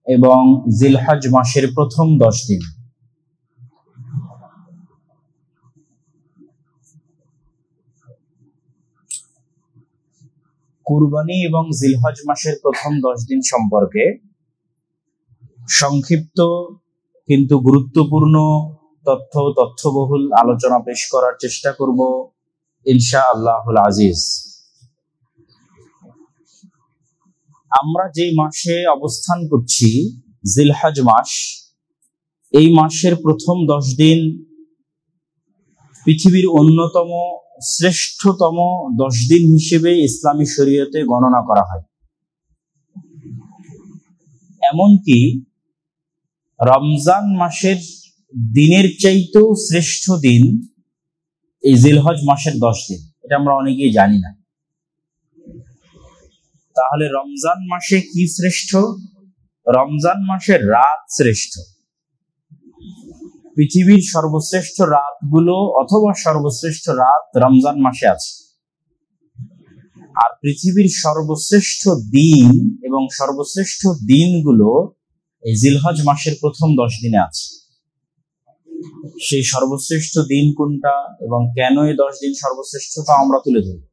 এবং জিলহজ মাসের প্রথম 10 দিন। কুরবানি এবং জিলহজ মাসের প্রথম 10 দিন সম্পর্কে সংক্ষিপ্ত কিন্তু গুরুত্বপূর্ণ তথ্যবহুল আলোচনা পেশ করার চেষ্টা করব ইনশাআল্লাহুল আজিজ। আমরা যে মাসে অবস্থান করছি, জিলহজ মাস, এই মাসের প্রথম 10 দিন পৃথিবীর অন্যতম শ্রেষ্ঠতম 10 দিন হিসেবে ইসলামী শরীয়তে গণনা করা হয়। এমনকি রমজান মাসের দিনের চাইতেও শ্রেষ্ঠ দিন এই জিলহজ মাসের 10 দিন। এটা আমরা অনেকেই জানি না। তাহলে রমজান মাসে কি শ্রেষ্ঠ? রমজান মাসের রাত শ্রেষ্ঠ। পৃথিবীর সর্বশ্রেষ্ঠ রাতগুলো অথবা সর্বশ্রেষ্ঠ রাত রমজান মাসে আছে, আর পৃথিবীর সর্বশ্রেষ্ঠ দিন এবং সর্বশ্রেষ্ঠ দিনগুলো এই জিলহজ মাসের প্রথম 10 দিনে আছে। সেই সর্বশ্রেষ্ঠ দিন কোনটা এবং কেন এই 10 দিন সর্বশ্রেষ্ঠ তা আমরা তুলে ধরব।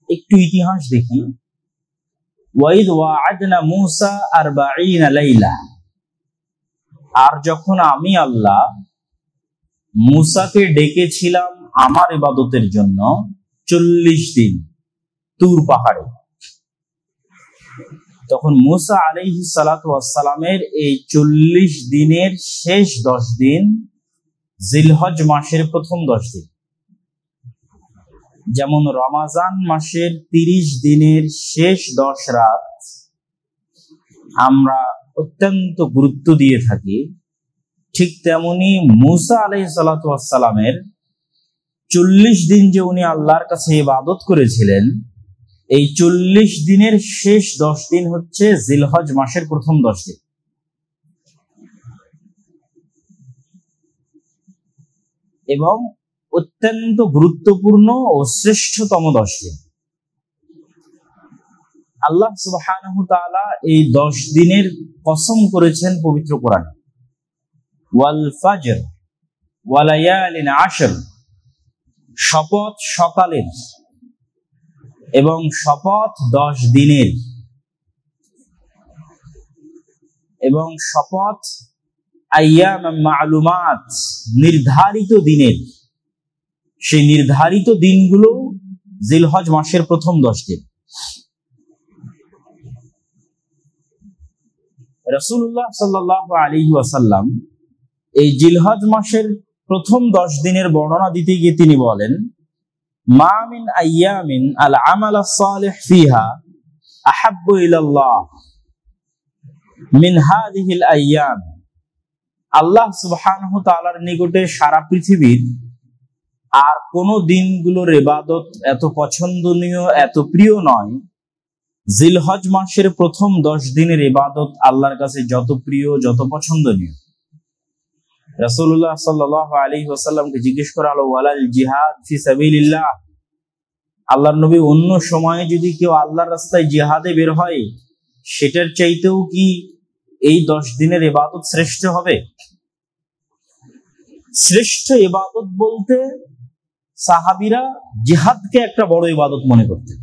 একটু ইতিহাস দেখি। ওয়াইদ ওয়া'আদনা মূসা 40 লাইলা, আর যখন আমি আল্লাহ মূসাকে ডেকেছিলাম আমার ইবাদতের জন্য 40 দিন তুর পাহাড়ে, তখন মূসা আলাইহিস সালাতু ওয়াস সালামের এই 40 দিনের শেষ 10 দিন জিলহজ মাসের প্রথম 10 দিন। যেমন রমাজান মাসের 30 দিনের শেষ 10 রাত আমরা অত্যন্ত গুরুত্ব দিয়ে থাকি, ঠিক তেমনি মূসা আলাইহিস সালাতু ওয়াস সালামের 40 দিন যে উনি আল্লাহর কাছে ইবাদত করেছিলেন, এই 40 দিনের শেষ 10 দিন হচ্ছে জিলহজ মাসের প্রথম 10 দিন। এবং অত্যন্ত গুরুত্বপূর্ণ ও শ্রেষ্ঠতম 10 দিন। আল্লাহ সুবহানাহু ওয়া তাআলা এই 10 দিনের কসম করেছেন পবিত্র কোরআনে। ওয়াল ফাজর ওয়া লায়ালিন আশর, শপথ সকালের এবং শপথ 10 দিনের, এবং শপথ আইয়াম মা'লুমাত, নির্ধারিত দিনের। সেই নির্ধারিত দিনগুলো জিলহজ মাসের প্রথম 10 দিন। রাসূলুল্লাহ সাল্লাল্লাহু আলাইহি ওয়াসাল্লাম এই জিলহজ মাসের প্রথম 10 দিনের বর্ণনা দিতে গিয়ে তিনি বলেন, মা মিন আইয়ামিন আল আমাল আস-সালিহ ফিহা আহাব্বু ইলাল্লাহ মিন হাযিহিল আইয়াম। আল্লাহ সুবহানাহু ওয়া তাআলার নিকটে সারা পৃথিবীর আর কোন দিনগুলোর ইবাদত এত পছন্দনীয়, এত প্রিয় নয়, জিলহজ মাসের প্রথম 10 দিনের ইবাদত আল্লাহর কাছে যত প্রিয়, যত পছন্দনীয়। রাসূলুল্লাহ সাল্লাল্লাহু আলাইহি ওয়াসাল্লামকে জিজ্ঞেস করা হলো, ওয়ালাল জিহাদ ফি সাবিলিল্লাহ, আল্লাহর নবী, অন্য সময়ে যদি কেউ আল্লাহর রাস্তায় জিহাদে বের হয়, সেটার চাইতেও কি এই 10 দিনের ইবাদত শ্রেষ্ঠ হবে? শ্রেষ্ঠ ইবাদত বলতে সাহাবীরা জিহাদকে একটা বড় ইবাদত মনে করতেন।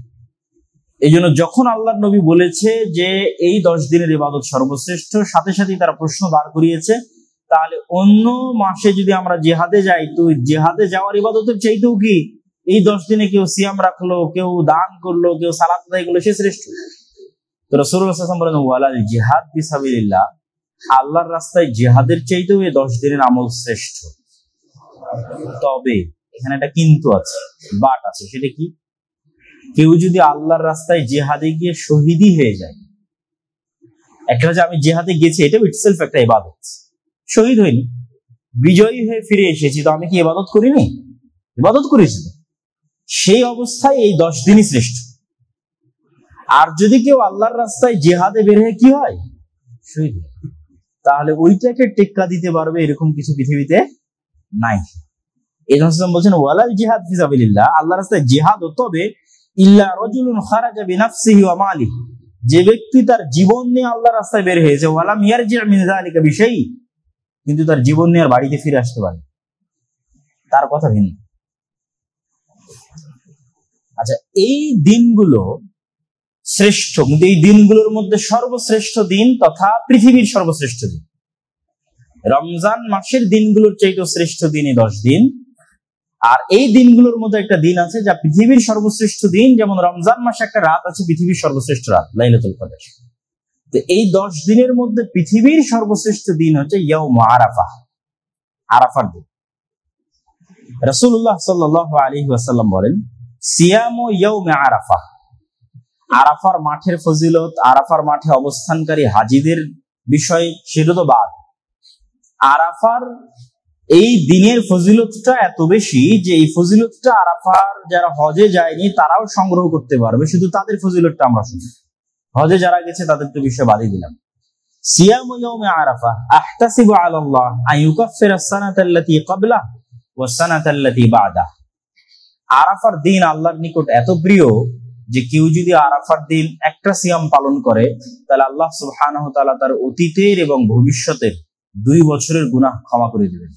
এই জন্য যখন আল্লাহর নবী বলেছে যে এই 10 দিনের ইবাদত সর্বশ্রেষ্ঠ, সাথে সাথে তারা প্রশ্ন দাঁড় করিয়েছে, তাহলে অন্য মাসে যদি আমরা জিহাদে যাই, তো জিহাদে যাওয়ার ইবাদতের চাইতেও কি এই 10 দিনে কেউ সিয়াম রাখলো, কেউ দান করলো, কেউ সালাত আদায় করলো, সে শ্রেষ্ঠ? তো রাসূলুল্লাহ সাল্লাল্লাহু আলাইহি ওয়াসাল্লাম বলেন, ওয়ালাল জিহাদ ফি সাবিলিল্লাহ, আল্লাহর রাস্তায় জিহাদের চাইতেও এই 10 দিনের আমল শ্রেষ্ঠ। তবে এখানে একটা কিন্তু আছে, বাট আছে। সেটা কি? কেউ যদি আল্লাহর রাস্তায় জিহাদে গিয়ে শহীদই হয়ে যায়, একটা যে আমি জিহাদে গেছি এটা ইটসেলফ একটা ইবাদত, শহীদ হইনি, বিজয়ী হয়ে ফিরে এসেছি, তো আমি কি ইবাদত করিনি? ইবাদত করেছি। সেই অবস্থায় এই 10 দিনই শ্রেষ্ঠ। আর যদি কেউ আল্লাহর রাস্তায় জিহাদে বের হয়ে কি হয়? শহীদ, তাহলে ওইটাকে টেক্কা দিতে পারবে এরকম কিছু পৃথিবীতে নাই। এই জন্য বলছেন, ওয়ালাল জিহাদ ফি সাবিলিল্লাহ, আল্লাহর রাস্তায় জিহাদ, তবে ইল্লা রাজুলুন খারাজা বিনাফসিহি ওয়া মালিহি, যে ব্যক্তি তার জীবন নিয়ে আল্লাহর রাস্তায় বের হয়েছে, ওয়ালাম ইয়ারজি মিন যালিকা বিশাই, কিন্তু তার জীবন নিয়ে আর বাড়িতে ফিরে আসতে পারে, তার কথা ভিন্ন। আচ্ছা, এই দিনগুলো শ্রেষ্ঠ, কিন্তু এই দিনগুলোর মধ্যে সর্বশ্রেষ্ঠ দিন তথা পৃথিবীর সর্বশ্রেষ্ঠ দিন রমজান মাসের দিনগুলোর চাইতে শ্রেষ্ঠ দিন এই 10 দিন। আর এই দিনগুলোর মধ্যে একটা দিন আছে যা পৃথিবীর সর্বশ্রেষ্ঠ দিন, যেমন রমজান মাসে একটা রাত আছে পৃথিবীর সর্বশ্রেষ্ঠ রাত, লাইলাতুল কদর। তো এই 10 দিনের মধ্যে পৃথিবীর সর্বশ্রেষ্ঠ দিন হচ্ছে ইয়াউম আরাফা, আরাফার দিন। রাসূলুল্লাহ সাল্লাল্লাহু আলাইহি ওয়াসাল্লাম বলেন, সিয়ামু ইয়াউমে আরাফা, আরাফার মাঠের ফজিলত, আরাফার মাঠে অবস্থানকারী হাজীদের বিষয় সেটা তো বাদ। আরাফার এই দিনের ফজিলতটা এত বেশি যে এই ফজিলতটা আরাফার যারা হজে যায়নি তারাও সংগ্রহ করতে পারবে, শুধু তাদের ফজিলতটা আমরা শুনি। হজে যারা গেছে তাদের তো বিষয় বাদই দিলাম। সিয়ামু ইয়াউমে আরাফা আহতাসিবু আলাল্লাহ আন ইউকাফিরা আস-সানাতা আল্লাতী ক্বাবলা ওয়াস সানাতা আল্লাতী বা'দা। আরাফার দিন আল্লাহর নিকট এত প্রিয় যে কেউ যদি আরাফার দিন একটা সিয়াম পালন করে তাহলে আল্লাহ সুবহানাহু ওয়া তাআলা তার অতীতের এবং ভবিষ্যতের 2 বছরের গুনাহ ক্ষমা করে দিবেন।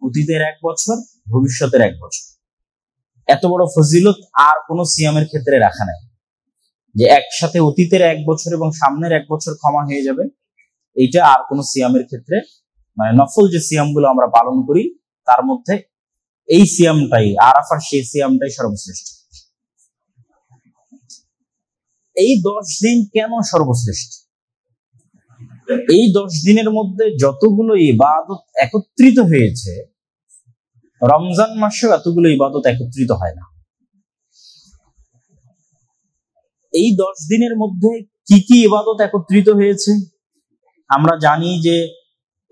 অতীতের 1 বছর, ভবিষ্যতের 1 বছর। এত বড় ফজিলত আর কোন সিয়ামের ক্ষেত্রে রাখা নাই যে একসাথে অতীতের 1 বছর এবং সামনের 1 বছর ক্ষমা হয়ে যাবে। এইটা আর কোন সিয়ামের ক্ষেত্রে, মানে নফল যে সিয়ামগুলো আমরা পালন করি তার মধ্যে এই সিয়ামটাই, আরাফার সেই সিয়ামটাই সর্বশ্রেষ্ঠ। এই 10 দিন কেন সর্বশ্রেষ্ঠ? এই 10 দিনের মধ্যে যতগুলো ইবাদত একত্রিত হয়েছে, রমজান মাসেও এতগুলো ইবাদত একত্রিত হয় না। এই 10 দিনের মধ্যে কি কি ইবাদত একত্রিত হয়েছে? আমরা জানি যে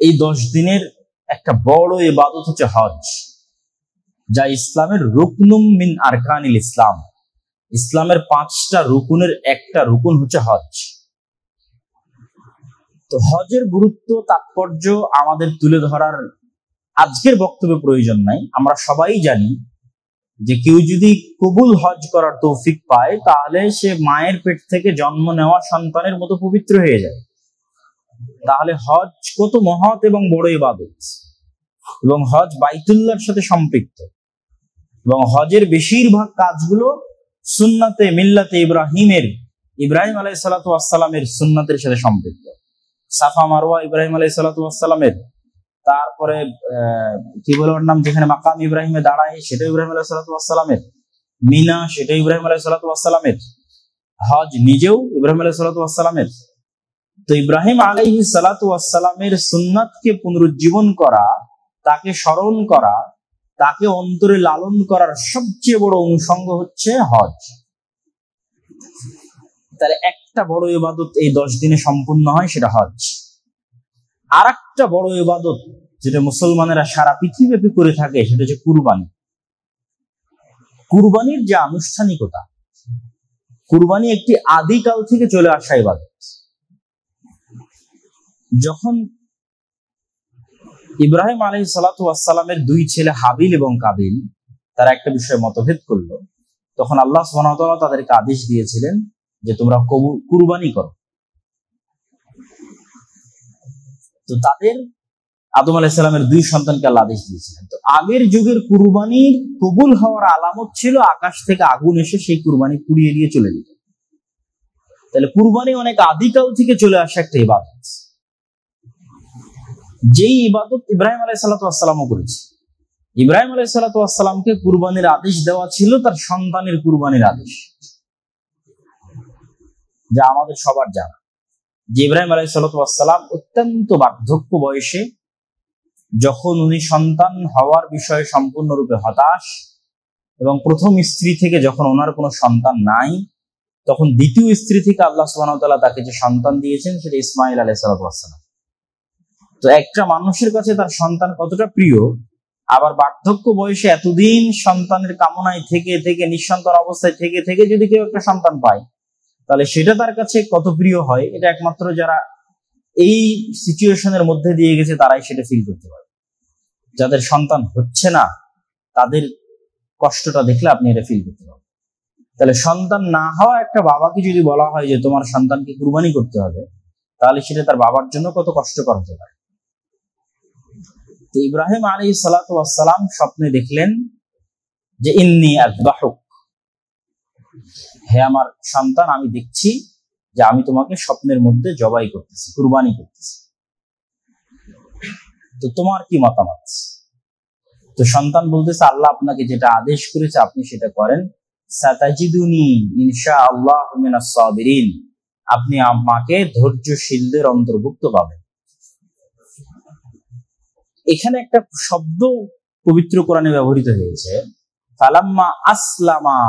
এই 10 দিনের একটা বড় ইবাদত হচ্ছে হজ, যা ইসলামের রুকনুম মিন আরকানিল ইসলাম। ইসলামের 5টা রুকুনের একটা রুকুন হচ্ছে হজ। তো হজের গুরুত্ব, তাৎপর্য আমাদের তুলে ধরার আজকের বক্তব্যে প্রয়োজন নাই। আমরা সবাই জানি যে কেউ যদি কবুল হজ করার তৌফিক পায় তাহলে সে মায়ের পেট থেকে জন্ম নেওয়া সন্তানের মতো পবিত্র হয়ে যায়। তাহলে হজ কত মহৎ এবং বড় ইবাদত, এবং হজ বাইতুল্লাহর সাথে সম্পৃক্ত, এবং হজের বেশিরভাগ কাজগুলো সুন্নাতে মিল্লাতে ইব্রাহিম আলাইহিস সালাতু ওয়াস সালামের সুন্নাতের সাথে সম্পৃক্ত। সাফা মারওয়া ইব্রাহিম আলাইহিস সালাতু ওয়াস সালামের, তারপরে কি বলে ওর নাম, যেখানে মাকাম ইব্রাহিমে দাঁড়ায় সেটা ইব্রাহিম আলাইহিস সালাতু ওয়াস সালামের, মিনা সেটা ইব্রাহিম আলাইহিস সালাতু ওয়াস সালামের, হজ নিজেও ইব্রাহিম আলাইহিস সালাতু ওয়াস সালামের। তো ইব্রাহিম আলাইহিস সালাতু ওয়াস সালামের সুন্নাতকে পুনরুজ্জীবন করা, তাকে স্মরণ করা, তাকে অন্তরে লালন করার সবচেয়ে বড় অনুষঙ্গ হচ্ছে হজ। তাহলে একটা বড় ইবাদত এই 10 দিনে সম্পূর্ণ হয়, সেটা হজ। আর একটা বড় ইবাদত যেটা মুসলমানেরা সারা পৃথিবীব্যাপী করে থাকে সেটা হচ্ছে কুরবানি। কুরবানির যে আনুষ্ঠানিকতা, কুরবানি একটি আদিকাল থেকে চলে আসা ইবাদত। যখন ইব্রাহিম আলাইহিস সালাতু ওয়াস সালামের 2 ছেলে হাবিল এবং কাবিল তারা একটা বিষয়ে মতভেদ করলো, তখন আল্লাহ সুবহানাহু ওয়া তাআলা তাদেরকে আদেশ দিয়েছিলেন যে তোমরা কুরবানি করো। তো তাদের আদম আলাইহিস সালামের 2 সন্তানকে আল্লাহ আদেশ দিয়েছিলেন। তো আগের যুগের কুরবানির কবুল হওয়ার আলামত ছিল আকাশ থেকে আগুন এসে সেই কুরবানি পুড়িয়ে দিয়ে চলে যেত। তাহলে কুরবানি অনেক আদিকাল থেকে চলে আসা একটা ইবাদত, যেই ইবাদত ইব্রাহিম আলাইহিস সালাতু ওয়াস সালামও করেছে। ইব্রাহিম আলাইহিস সালাতু ওয়াস সালামকে কুরবানির আদেশ দেওয়া ছিল তার সন্তানের কুরবানির আদেশ, যা আমাদের সবার জানা যে ইব্রাহিম আলাইহিস সালাতু ওয়াস সালাম অত্যন্ত বার্ধক্য বয়সে, যখন উনি সন্তান হওয়ার বিষয়ে সম্পূর্ণরূপে হতাশ, এবং প্রথম স্ত্রী থেকে যখন ওনার কোনো সন্তান নাই, তখন দ্বিতীয় স্ত্রী থেকে আল্লাহ সুবহানাহু ওয়া তাআলা তাকে যে সন্তান দিয়েছেন সেটা ইসমাঈল আলাইহিস সালাতু ওয়াস সালাম। তো একটা মানুষের কাছে তার সন্তান কতটা প্রিয়, আবার বার্ধক্য বয়সে এতদিন সন্তানের কামনায় থেকে থেকে, নিঃসন্তান অবস্থায় থেকে থেকে যদি কেউ একটা সন্তান পায় তাহলে সেটা তার কাছে কত প্রিয় হয়, এটা একমাত্র যারা এই সিচুয়েশনের মধ্যে দিয়ে গেছে তারাই সেটা ফিল করতে পারে। যাদের সন্তান হচ্ছে না তাদের কষ্টটা দেখলে আপনি এটা ফিল করতে পারবেন। তাহলে সন্তান না হওয়া একটা বাবাকে যদি বলা হয় যে তোমার সন্তানকে কুরবানি করতে হবে, তাহলে সেটা তার বাবার জন্য কত কষ্টকর হতে পারে। তো ইব্রাহিম আলাইহিস সালাতু ওয়াস সালাম স্বপ্নে দেখলেন যে ইন্নী আযবাহুক, হে আমার সন্তান, আমি দেখছি যে আমি তোমাকে স্বপ্নের মধ্যে জবাই করতেছি, কুরবানি করতেছি, তো তোমার কি মতামত? তো সন্তান বলতেছে, আল্লাহ আপনাকে যেটা আদেশ করেছে আপনি সেটা করেন, সাতাজিদুনি ইনশাআল্লাহ মিনাস সাবিরিন, আপনি আমাকে ধৈর্যশীলদের অন্তর্ভুক্ত পাবেন। এখানে একটা শব্দ পবিত্র কোরআনে ব্যবহৃত হয়েছে, ফালাম্মা আসলামা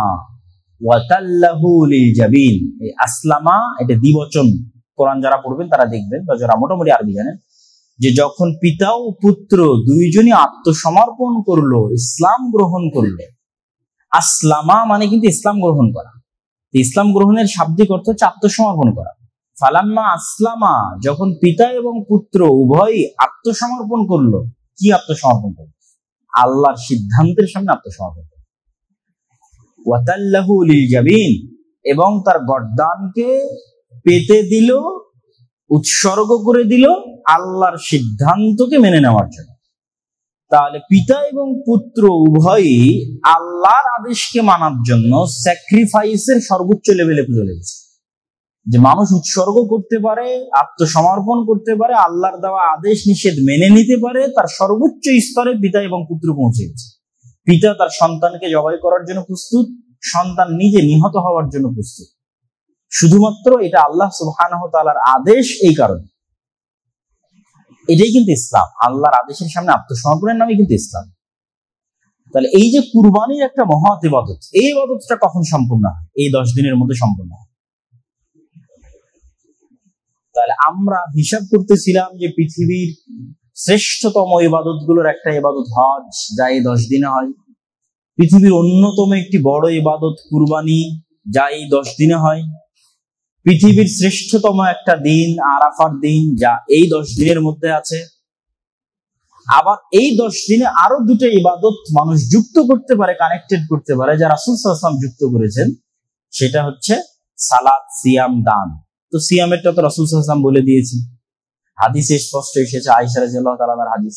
ওয়া তাল্লাহু লিল জাবিন। এই আসলামা এটা দ্বিবচন, কোরআন যারা পড়বেন তারা দেখবেন, বা যারা মোটামুটি আরবি জানেন, যে যখন পিতা ও পুত্র দুইজনই আত্মসমর্পণ করলো, ইসলাম গ্রহণ করলো। আসলামা মানে কিন্তু ইসলাম গ্রহণ করা, ইসলাম গ্রহণের শাব্দিক অর্থ হচ্ছে আত্মসমর্পণ করা। ফালাম্মা আসলামা, যখন পিতা এবং পুত্র উভয়ই আত্মসমর্পণ করলো। কি আত্মসমর্পণ করলো? আল্লাহর সিদ্ধান্তের সামনে আত্মসমর্পণ করলো। ওয়া তাল্লাহু লিল জাবিন, এবং তার গর্দানকে পেতে দিল, উৎসর্গ করে দিল আল্লাহর সিদ্ধান্তকে মেনে নেওয়ার জন্য। তাহলে পিতা এবং পুত্র উভয়ই আল্লাহর আদেশকে মানার জন্য স্যাক্রিফাইসের সর্বোচ্চ লেভেলে চলে গেছে, যে মানুষ উৎসর্গ করতে পারে, আত্মসমর্পণ করতে পারে, আল্লাহর দেওয়া আদেশ নিষেধ মেনে নিতে পারে, তার সর্বোচ্চ স্তরে পিতা এবং পুত্র পৌঁছে গেছে। পিতা তার সন্তানকে জবাই করার জন্য প্রস্তুত, সন্তান নিজে নিহত হওয়ার জন্য প্রস্তুত, শুধুমাত্র এটা আল্লাহ সুবহানাহু ওয়া তাআলার আদেশ। এই কারণে এটাই কিন্তু ইসলাম, আল্লাহর আদেশের সামনে আত্মসমর্পণের নামে কিন্তু ইসলাম। তাহলে এই যে কুরবানির একটা মহৎ ইবাদত, এই ইবাদতটা কখন সম্পূর্ণ হয়? এই 10 দিনের মধ্যে সম্পূর্ণ হয়। তাহলে আমরা হিসাব করতেছিলাম যে পৃথিবীর শ্রেষ্ঠতম ইবাদত গুলোর একটা ইবাদত হজ, যা এই 10 দিনে হয়। পৃথিবীর অন্যতম একটি বড় ইবাদত কুরবানি, যা এই 10 দিনে হয়। পৃথিবীর শ্রেষ্ঠতম একটা দিন আরাফার দিন, যা এই 10 দিনের মধ্যে আছে। আবার এই 10 দিনে আরো দুটো ইবাদত মানুষ যুক্ত করতে পারে, কানেক্টেড করতে পারে, যা রাসূল সাল্লাল্লাহু আলাইহি ওয়াসাল্লাম যুক্ত করেছেন। সেটা হচ্ছে সালাত, সিয়াম, দান। তো সিয়ামেরটা তো রাসূল সাল্লাল্লাহু আলাইহি ওয়াসাল্লাম বলে দিয়েছেন, হাদিসে স্পষ্ট এসেছে, আয়েশা রাদিয়াল্লাহু তাআলার হাদিস,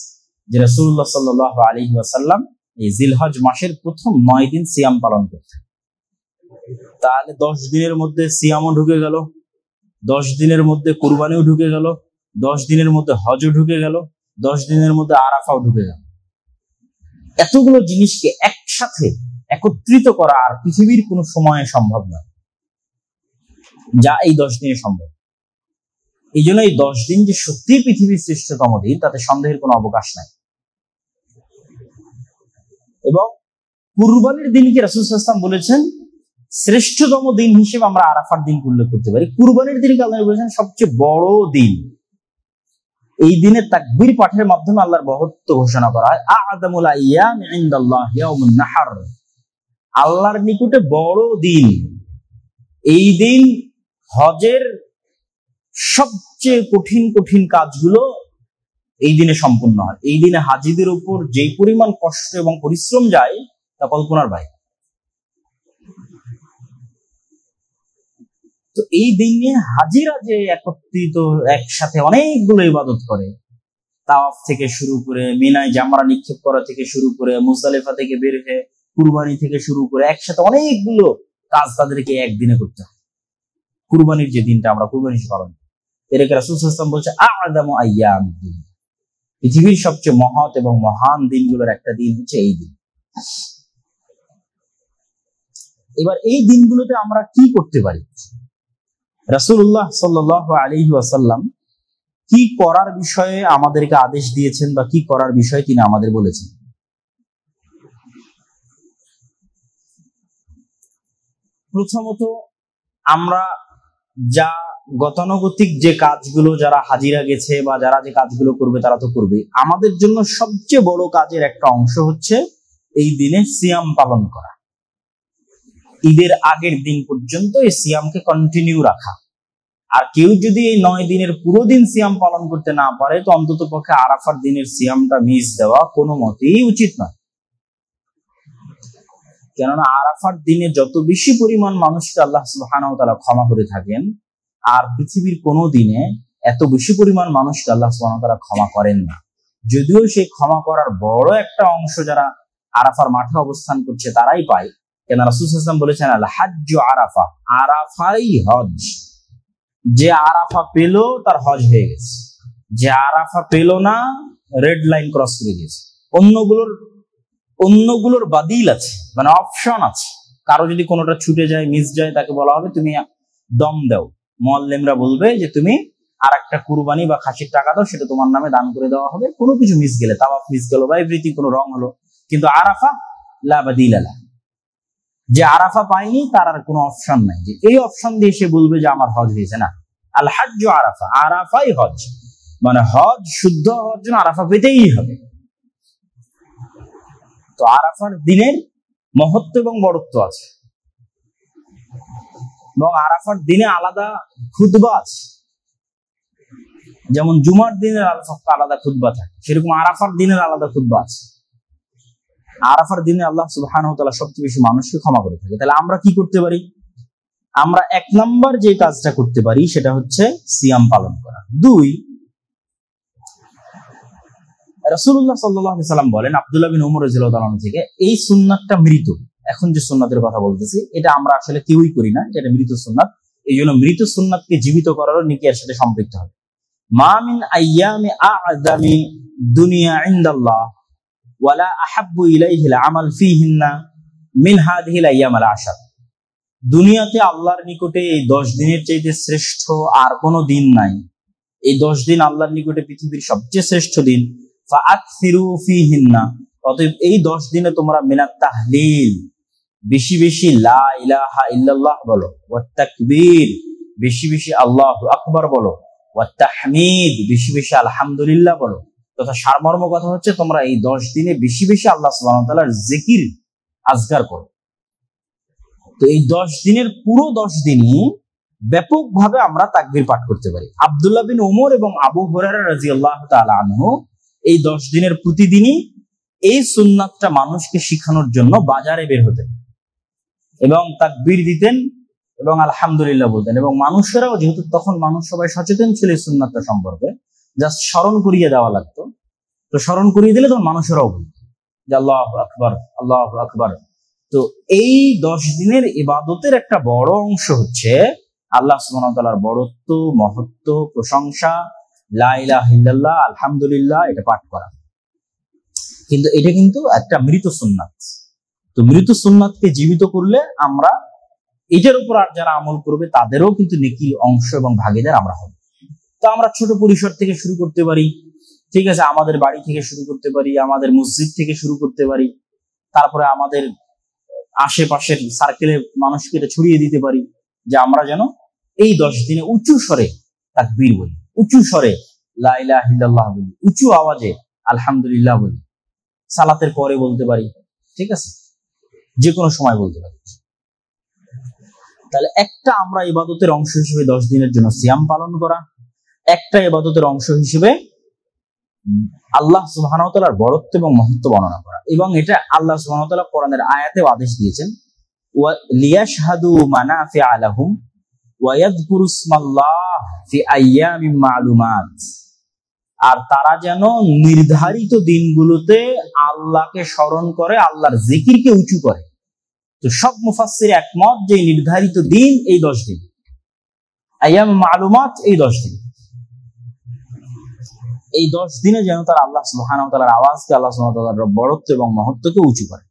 যে রাসূলুল্লাহ সাল্লাল্লাহু আলাইহি ওয়াসাল্লাম এই জিলহজ মাসের প্রথম 9 দিন সিয়াম পালন করতেন। তাহলে 10 দিনের মধ্যে সিয়ামও ঢুকে গেল, 10 দিনের মধ্যে কুরবানিও ঢুকে গেল, 10 দিনের মধ্যে হজও ঢুকে গেল, 10 দিনের মধ্যে আরাফাও ঢুকে গেল। এতগুলো জিনিসকে একসাথে একত্রিত করা আর পৃথিবীর কোনো সময়ে সম্ভব নয়, যা এই 10 দিনে সম্ভব। এই জন্য এই 10 দিন যে সত্যি পৃথিবীর শ্রেষ্ঠতম দিন, তাতে সন্দেহের কোনো অবকাশ নাই। এবং কুরবানির দিনকে রাসূল সাল্লাল্লাহু আলাইহি ওয়াসাল্লাম বলেছেন শ্রেষ্ঠতম দিন হিসেবে আমরা আরাফার দিন উল্লেখ করতে পারি। কুরবানির দিনকে আল্লাহ বলেছেন সবচেয়ে বড় দিন। এই দিনে তাকবীর পাঠের মাধ্যমে আল্লাহর মহত্ব ঘোষণা করা হয়। আ'যামুল আইয়াম ইনদাল্লাহ ইয়াউমুন নাহর, আল্লাহর নিকটে বড় দিন। এই দিন হজের সবচেয়ে কঠিন কঠিন কাজগুলো এই দিনে সম্পূর্ণ হয়। এই দিনে হাজীদের উপর যে পরিমাণ কষ্ট এবং পরিশ্রম যায় তা কল্পনার বাইরে। তো এই দিনে হাজিরা যে একত্রিত একসাথে অনেকগুলো ইবাদত করে, তাওয়াফ থেকে শুরু করে, মিনায় জামরা নিক্ষেপ করা থেকে শুরু করে, মুজদালিফা থেকে বের হয়ে কুরবানি থেকে শুরু করে, একসাথে অনেকগুলো কাজ তাদেরকে একদিনে করতে হয়। কুরবানির যে দিনটা আমরা কুরবানি পালন করি, এটাকে রাসূল সাল্লাল্লাহু আলাইহি ওয়াসাল্লাম বলছে আ'যামু আইয়ামিদ্দিন, পৃথিবীর সবচেয়ে মহৎ এবং মহান দিনগুলোর একটা দিন হচ্ছে এই দিন। এবার এই দিনগুলোতে আমরা কি করতে পারি? রাসূলুল্লাহ সাল্লাল্লাহু আলাইহি ওয়াসাল্লাম কি করার বিষয়ে আমাদেরকে আদেশ দিয়েছেন বা কি করার বিষয়ে তিনি আমাদের বলেছেন। প্রথমত, আমরা যা গতানুগতিক যে কাজগুলো যারা হাজিরা গেছে বা যারা যে কাজগুলো করবে তারা তো করবে, আমাদের জন্য সবচেয়ে বড় কাজের একটা অংশ হচ্ছে এই দিনে সিয়াম পালন করা। ঈদের আগের দিন পর্যন্ত এই সিয়ামকে কন্টিনিউ রাখা। আর কেউ যদি এই 9 দিনের পুরো দিন সিয়াম পালন করতে না পারে, তো অন্তত পক্ষে আরাফার দিনের সিয়ামটা মিস দেওয়া কোনো মতেই উচিত নয়। কেননা আরাফার দিনে যত বেশি পরিমাণ মানুষকে আল্লাহ সুবহানাহু ওয়া তাআলা ক্ষমা করে থাকেন, আর পৃথিবীর কোনো দিনে এত বেশি পরিমাণ মানুষকে আল্লাহ সুবহানাহু ওয়া তাআলা ক্ষমা করেন না। যদিও সেই ক্ষমা করার বড় একটা অংশ যারা আরাফার মাঠে অবস্থান করছে তারাই পায়, কেন রাসূল সাল্লাল্লাহু আলাইহি ওয়াসাল্লাম বলেছেন আল হাজ্জু আরাফা, আরাফাই হজ। যে আরাফা পেল তার হজ হয়ে গেছে, যে আরাফা পেল না রেড লাইন ক্রস করে গেছে। অন্যগুলোর বাদিল আছে, মানে অপশন আছে। কারো যদি কোনোটা ছুটে যায়, মিস যায়, তাকে বলা হবে তুমি দম দাও। মুআল্লিমরা বলবে যে তুমি আর একটা কুরবানি বা খাসির টাকা দাও, সেটা তোমার নামে দান করে দেওয়া হবে। কোনো কিছু মিস গেলে, তাওয়াফ মিস গেল বা এভরিথিং কোনো রং হলো, কিন্তু আরাফা লা বাদিলা লা। যে আরাফা পায়নি তার আর কোনো অপশন নাই যে এই অপশন দিয়ে সে বলবে যে আমার হজ হয়েছে। না, আল হাজ্জু আরাফা, আরাফাই হজ। মানে হজ শুদ্ধ হওয়ার জন্য আরাফা পেতেই হবে। তো আরাফার দিনের মহত্ব এবং বড়ত্ব আছে, এবং আরাফার দিনে আলাদা খুতবা আছে। যেমন জুমার দিনের আলাদা খুতবা থাকে, সেরকম আরাফার দিনের আলাদা খুতবা আছে। আরাফার দিনে আল্লাহ সুবহানাহু ওয়া তাআলা সবচেয়ে বেশি মানুষকে ক্ষমা করে থাকে। তাহলে আমরা কি করতে পারি? আমরা 1 নাম্বার যে কাজটা করতে পারি সেটা হচ্ছে সিয়াম পালন করা। 2, রাসূলুল্লাহ সাল্লাল্লাহু আলাইহি ওয়াসাল্লাম বলেন আব্দুল্লাহ বিন উমর রাদিয়াল্লাহু আনহু থেকে, এই সুন্নাতটা মৃত। এখন যে সুন্নাতের কথা বলতেছি এটা আমরা আসলে কেউই করি না, এটা মৃত সুন্নাত। এই জন্য মৃত সুন্নাতকে জীবিত করারও নেকির সাথে সম্পৃক্ত হবে। মা মিন আইয়ামি আ'যামি দুনিয়া ইনদাল্লাহ ওয়ালা আহাব্বু ইলাইহিল আমাল ফীহিন্না মিন হাযিহিল আইয়ামিল 10। দুনিয়াতে আল্লাহর নিকটে এই 10 দিনের চাইতে শ্রেষ্ঠ আর কোনো দিন নাই। এই 10 দিন আল্লাহর নিকটে পৃথিবীর সবচেয়ে শ্রেষ্ঠ দিন। ফাআকসিরু ফীহিন্না, অতএব এই 10 দিনে তোমরা মিনাত তাহলিল, বেশি বেশি লা ইলাহা ইল্লাল্লাহ বলো, ওয়াত তাকবীর, বেশি বেশি আল্লাহু আকবার বলো, ওয়াত তাহমিদ, বেশি বেশি আলহামদুলিল্লাহ বলো। তথা সারমর্ম কথা হচ্ছে তোমরা এই 10 দিনে বেশি বেশি আল্লাহ সুবহানাহু ওয়া তাআলার জিকির আজকার করো। তো এই 10 দিনের পুরো 10 দিনই ব্যাপকভাবে আমরা তাকবীর পাঠ করতে পারি। আব্দুল্লাহ বিন উমর এবং আবু হুরায়রা রাদিয়াল্লাহু তাআলা আনহু এই 10 দিনের প্রতিদিনই এই সুন্নাতটা মানুষকে শিখানোর জন্য বাজারে বের হতেন এবং তাকবীর দিতেন এবং আলহামদুলিল্লাহ বলতেন। এবং মানুষেরাও, যেহেতু তখন মানুষ সবাই সচেতন ছিল এই সুন্নাতটা সম্পর্কে, জাস্ট স্মরণ করিয়ে দেওয়া লাগতো। তো স্মরণ করিয়ে দিলে তখন মানুষেরাও বলতো যে আল্লাহু আকবার, আল্লাহু আকবার। তো এই 10 দিনের ইবাদতের একটা বড় অংশ হচ্ছে আল্লাহ সুবহানাহু ওয়া তাআলার বড়ত্ব, মহত্ব, প্রশংসা, লা ইলাহা ইল্লাল্লাহ, আলহামদুলিল্লাহ, এটা পাঠ করা। কিন্তু এটা কিন্তু একটা মৃত সুন্নাত। তো মৃত সুন্নাতকে জীবিত করলে আমরা এটার উপর আর যারা আমল করবে তাদেরও কিন্তু নেকির অংশ এবং ভাগীদার আমরা হব। তো আমরা ছোট পরিসর থেকে শুরু করতে পারি, ঠিক আছে, আমাদের বাড়ি থেকে শুরু করতে পারি, আমাদের মসজিদ থেকে শুরু করতে পারি, তারপরে আমাদের আশেপাশের সার্কেলের মানুষকে এটা ছড়িয়ে দিতে পারি যে আমরা যেন এই 10 দিনে উঁচু স্বরে তাকবীর বলি, উঁচু স্বরে লা ইলাহা ইল্লাল্লাহ বলি, উঁচু আওয়াজে আলহামদুলিল্লাহ বলি, সালাতের পরে বলতে পারি, ঠিক আছে, যে কোনো সময় বলতে পারি। তাহলে একটা আমরা ইবাদতের অংশ হিসেবে 10 দিনের জন্য সিয়াম পালন করা, একটা ইবাদতের অংশ হিসেবে আল্লাহ সুবহানাহু ওয়া তাআলার বড়ত্ব এবং মহত্ব বর্ণনা করা। এবং এটা আল্লাহ সুবহানাহু ওয়া তাআলা কোরআনের আয়াতেও আদেশ দিয়েছেন, ওয়া লিয়াশহাদু মানাফিআ লাহুম ওয়া ইয়াযকুরু ইসমাল্লাহ ফি আইয়ামিন মা'লুমাত। আর তারা যেন নির্ধারিত দিনগুলোতে আল্লাহকে স্মরণ করে, আল্লাহর জিকিরকে উঁচু করে। তো সব মুফাসসির একমত যে নির্ধারিত দিন এই 10 দিন, আইয়াম মা'লুমাত এই 10 দিন। এই 10 দিনে যেন তারা আল্লাহ সুবহানাহু ওয়া তাআলার আওয়াজকে, আল্লাহ সুবহানাহু ওয়া তাআলার বড়ত্ব এবং মহত্বকে উঁচু করে।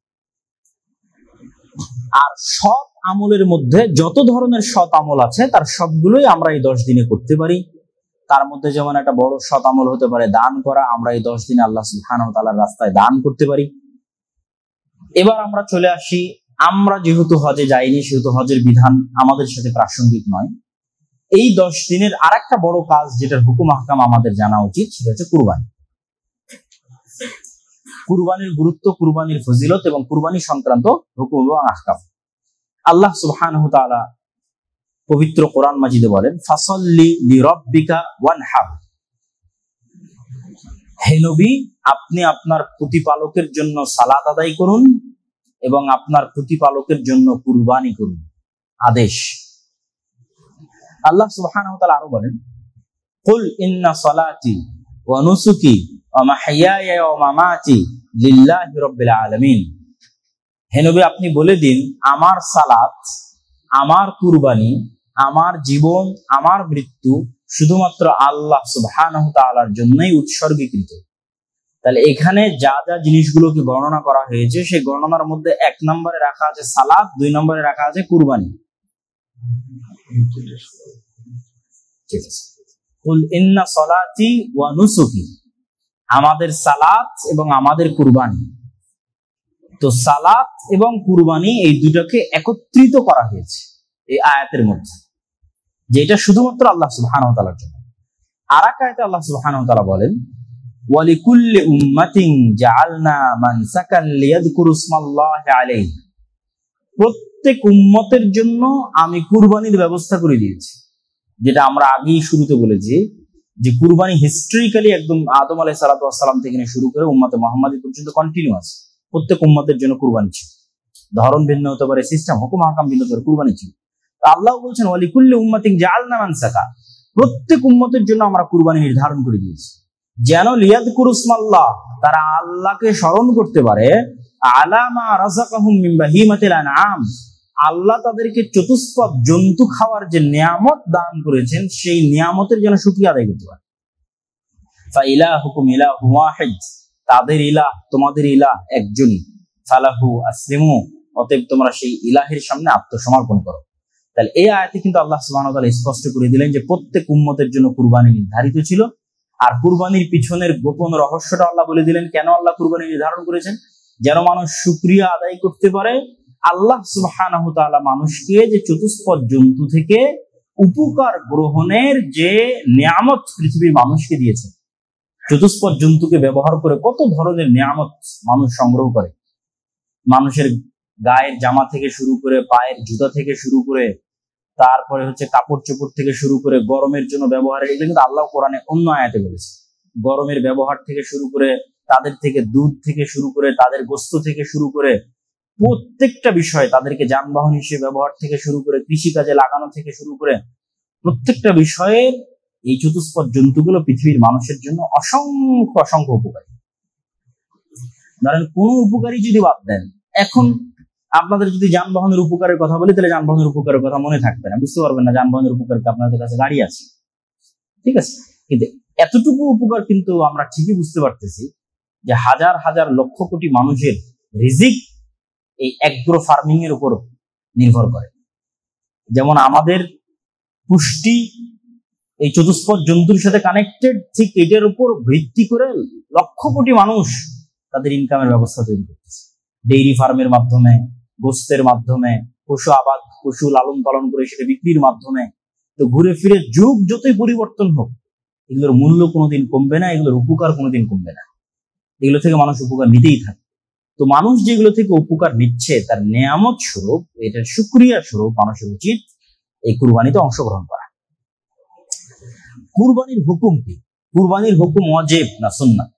আর সৎ আমলের মধ্যে যত ধরনের সৎ আমল আছে তার সবগুলোই আমরা এই 10 দিনে করতে পারি। তার মধ্যে যেমন একটা বড় সৎ আমল হতে পারে দান করা। আমরা এই 10 দিনে আল্লাহ সুবহানাহু ওয়া তাআলার রাস্তায় দান করতে পারি। এবার আমরা চলে আসি, আমরা যেহেতু হজে যাইনি সেহেতু হজের বিধান আমাদের সাথে প্রাসঙ্গিক নয়। এই 10 দিনের আরেকটা বড় কাজ যেটার হুকুম আহকাম আমাদের জানা উচিত সেটা হচ্ছে কুরবানি। কুরবানির গুরুত্ব, কুরবানির ফজিলত এবং কুরবানি সংক্রান্ত হুকুম এবং আহকাম আল্লাহ সুবহানাহু ওয়া তাআলা পবিত্র কোরআন মাজিদে বলেন, ফাসাল্লি লিরাব্বিকা ওয়ানহার। হে নবী, আপনি আপনার প্রতিপালকের জন্য সালাত আদায় করুন এবং আপনার প্রতিপালকের জন্য কুরবানি করুন, আদেশ। আল্লাহ সুবহানাহু ওয়া তাআলা আরো বলেন, কুল ইন্না সালাতি ওয়া নুসুকি ওয়া মাহইয়ায়া ওয়া মামাতি লিল্লাহি রাব্বিল আলামিন। হে নবী, আপনি বলে দিন, আমার সালাত, আমার কুরবানি, আমার জীবন, আমার মৃত্যু শুধুমাত্র আল্লাহ সুবহানাহু ওয়া তাআলার জন্যই উৎসর্গীকৃত। তাহলে এখানে যা যা জিনিসগুলোকে বর্ণনা করা হয়েছে, সেই গণনার মধ্যে 1 নম্বরে রাখা আছে সালাত, 2 নম্বরে রাখা আছে কুরবানি। ঠিক আছে, কুল ইন্না সালাতি ওয়া নুসুকি, আমাদের সালাত এবং আমাদের কুরবানি। তো সালাত এবং কুরবানি এই দুটাকে একত্রিত করা হয়েছে এই আয়াতের মধ্যে, যেটা শুধুমাত্র আল্লাহ সুবহানাহু ওয়া তাআলার জন্য। আর এক আয়াতে আল্লাহ সুবহানাহু ওয়া তাআলা বলেন, ওয়ালিকুল্লি উম্মাতিন জাআলনা মানসাকান লিয়াযকুরু ইসমাল্লাহি আলাইহি, প্রত্যেক উম্মতের জন্য আমি কুরবানির ব্যবস্থা করে দিয়েছি। যেটা আমরা আগেই শুরুতে বলেছি যে কুরবানি হিস্ট্রিক্যালি একদম আদম আলাইহিস সালাতু ওয়াস সালাম থেকে শুরু করে উম্মতে মুহাম্মাদি পর্যন্ত কন্টিনিউয়াস প্রত্যেক উম্মতের জন্য কুরবানি ছিল। ধরন ভিন্ন হতে পারে, সিস্টেম হুকুম আহকাম ভিন্ন হতে পারে, কুরবানি ছিল। আল্লাহ বলছেন ওয়ালিকুল্লি উম্মাতিন জাআলনা মানসাকা, প্রত্যেক উম্মতের জন্য আমরা কুরবানি নির্ধারণ করে দিয়েছি, যেন লিয়াযকুরু ইসমাল্লাহ, তারা আল্লাহকে স্মরণ করতে পারে, আলা মা রাযাকাহুম মিন বাহিমাতিল আনআম, আল্লাহ তাদেরকে চতুষ্পদ জন্তু খাওয়ার যে নিয়ামত দান করেছেন, সেই নিয়ামতের জন্য শুকরিয়া আদায় করতে পারে। ফা ইলাহুকুম ইলাহুন ওয়াহিদ, তাদের ইলাহ, তোমাদের ইলাহ একজনই। ফালাহু আসলিমু, অতএব তোমরা সেই ইলাহের সামনে আত্মসমর্পণ করো। তাহলে এই আয়াতে কিন্তু আল্লাহ সুবহানাহু ওয়া তাআলা স্পষ্ট করে দিলেন যে প্রত্যেক উম্মতের জন্য কুরবানি নির্ধারিত ছিল। আর কুরবানির পিছনের গোপন রহস্যটা আল্লাহ বলে দিলেন, কেন আল্লাহ কুরবানি নির্ধারণ করেছেন, যেন মানুষ শুকরিয়া আদায় করতে পারে। আল্লাহ সুবহানাহু ওয়া তাআলা মানুষকে যে চতুষ্পদ জন্তু থেকে উপকার গ্রহণের যে নিয়ামত পৃথিবীর মানুষকে দিয়েছে, চতুষ্পদ জন্তুকে ব্যবহার করে কত ধরনের নিয়ামত মানুষ সংগ্রহ করে। মানুষের গায়ের জামা থেকে শুরু করে, পায়ের জুতা থেকে শুরু করে, তারপরে হচ্ছে কাপড় চোপড় থেকে শুরু করে, গরমের জন্য ব্যবহারের, এগুলো কিন্তু আল্লাহ কোরআনে অন্য আয়াতে বলেছে। গরমের ব্যবহার থেকে শুরু করে, তাদের থেকে দুধ থেকে শুরু করে, তাদের গোস্ত থেকে শুরু করে, প্রত্যেকটা বিষয়, তাদেরকে যানবাহন হিসেবে ব্যবহার থেকে শুরু করে, কৃষিকাজে লাগানো থেকে শুরু করে, প্রত্যেকটা বিষয়ের এই চতুষ্পদ জন্তুগুলো পৃথিবীর মানুষের জন্য অসংখ্য অসংখ্য উপকারী। ধরেন কোন উপকারী যদি বাদ দেন, এখন আপনাদের যদি যানবাহনের উপকারের কথা বলি, তাহলে যানবাহনের উপকারের কথা মনে থাকবে না, বুঝতে পারবেন না যানবাহনের উপকার আপনাদের কাছে গাড়ি আছে, ঠিক আছে। কিন্তু এতটুকু উপকার কিন্তু আমরা ঠিকই বুঝতে পারতেছি যে হাজার হাজার লক্ষ কোটি মানুষের রিজিক এই অ্যাগ্রো ফার্মিং এর উপর নির্ভর করে। যেমন আমাদের পুষ্টি এই চতুষ্পদ জন্তুর সাথে কানেক্টেড, ঠিক এটার উপর ভিত্তি করে লক্ষ কোটি মানুষ তাদের ইনকামের ব্যবস্থা তৈরি করতেছে। ডেইরি ফার্মের মাধ্যমে, গোস্তের মাধ্যমে, পশু আবাদ, পশু লালন পালন করে সেটা বিক্রির মাধ্যমে। তো ঘুরে ফিরে যুগ যতই পরিবর্তন হোক, এগুলোর মূল্য কোনোদিন কমবে না, এগুলোর উপকার কোনোদিন কমবে না, এগুলো থেকে মানুষ উপকার নিতেই থাকে। তো মানুষ যেগুলো থেকে উপকার নিচ্ছে তার নেয়ামত স্বরূপ, এটার শুকরিয়া স্বরূপ মানুষের উচিত এই কুরবানিতে অংশগ্রহণ করা। কুরবানির হুকুম কি? কুরবানির হুকুম ওয়াজিব না সুন্নাত?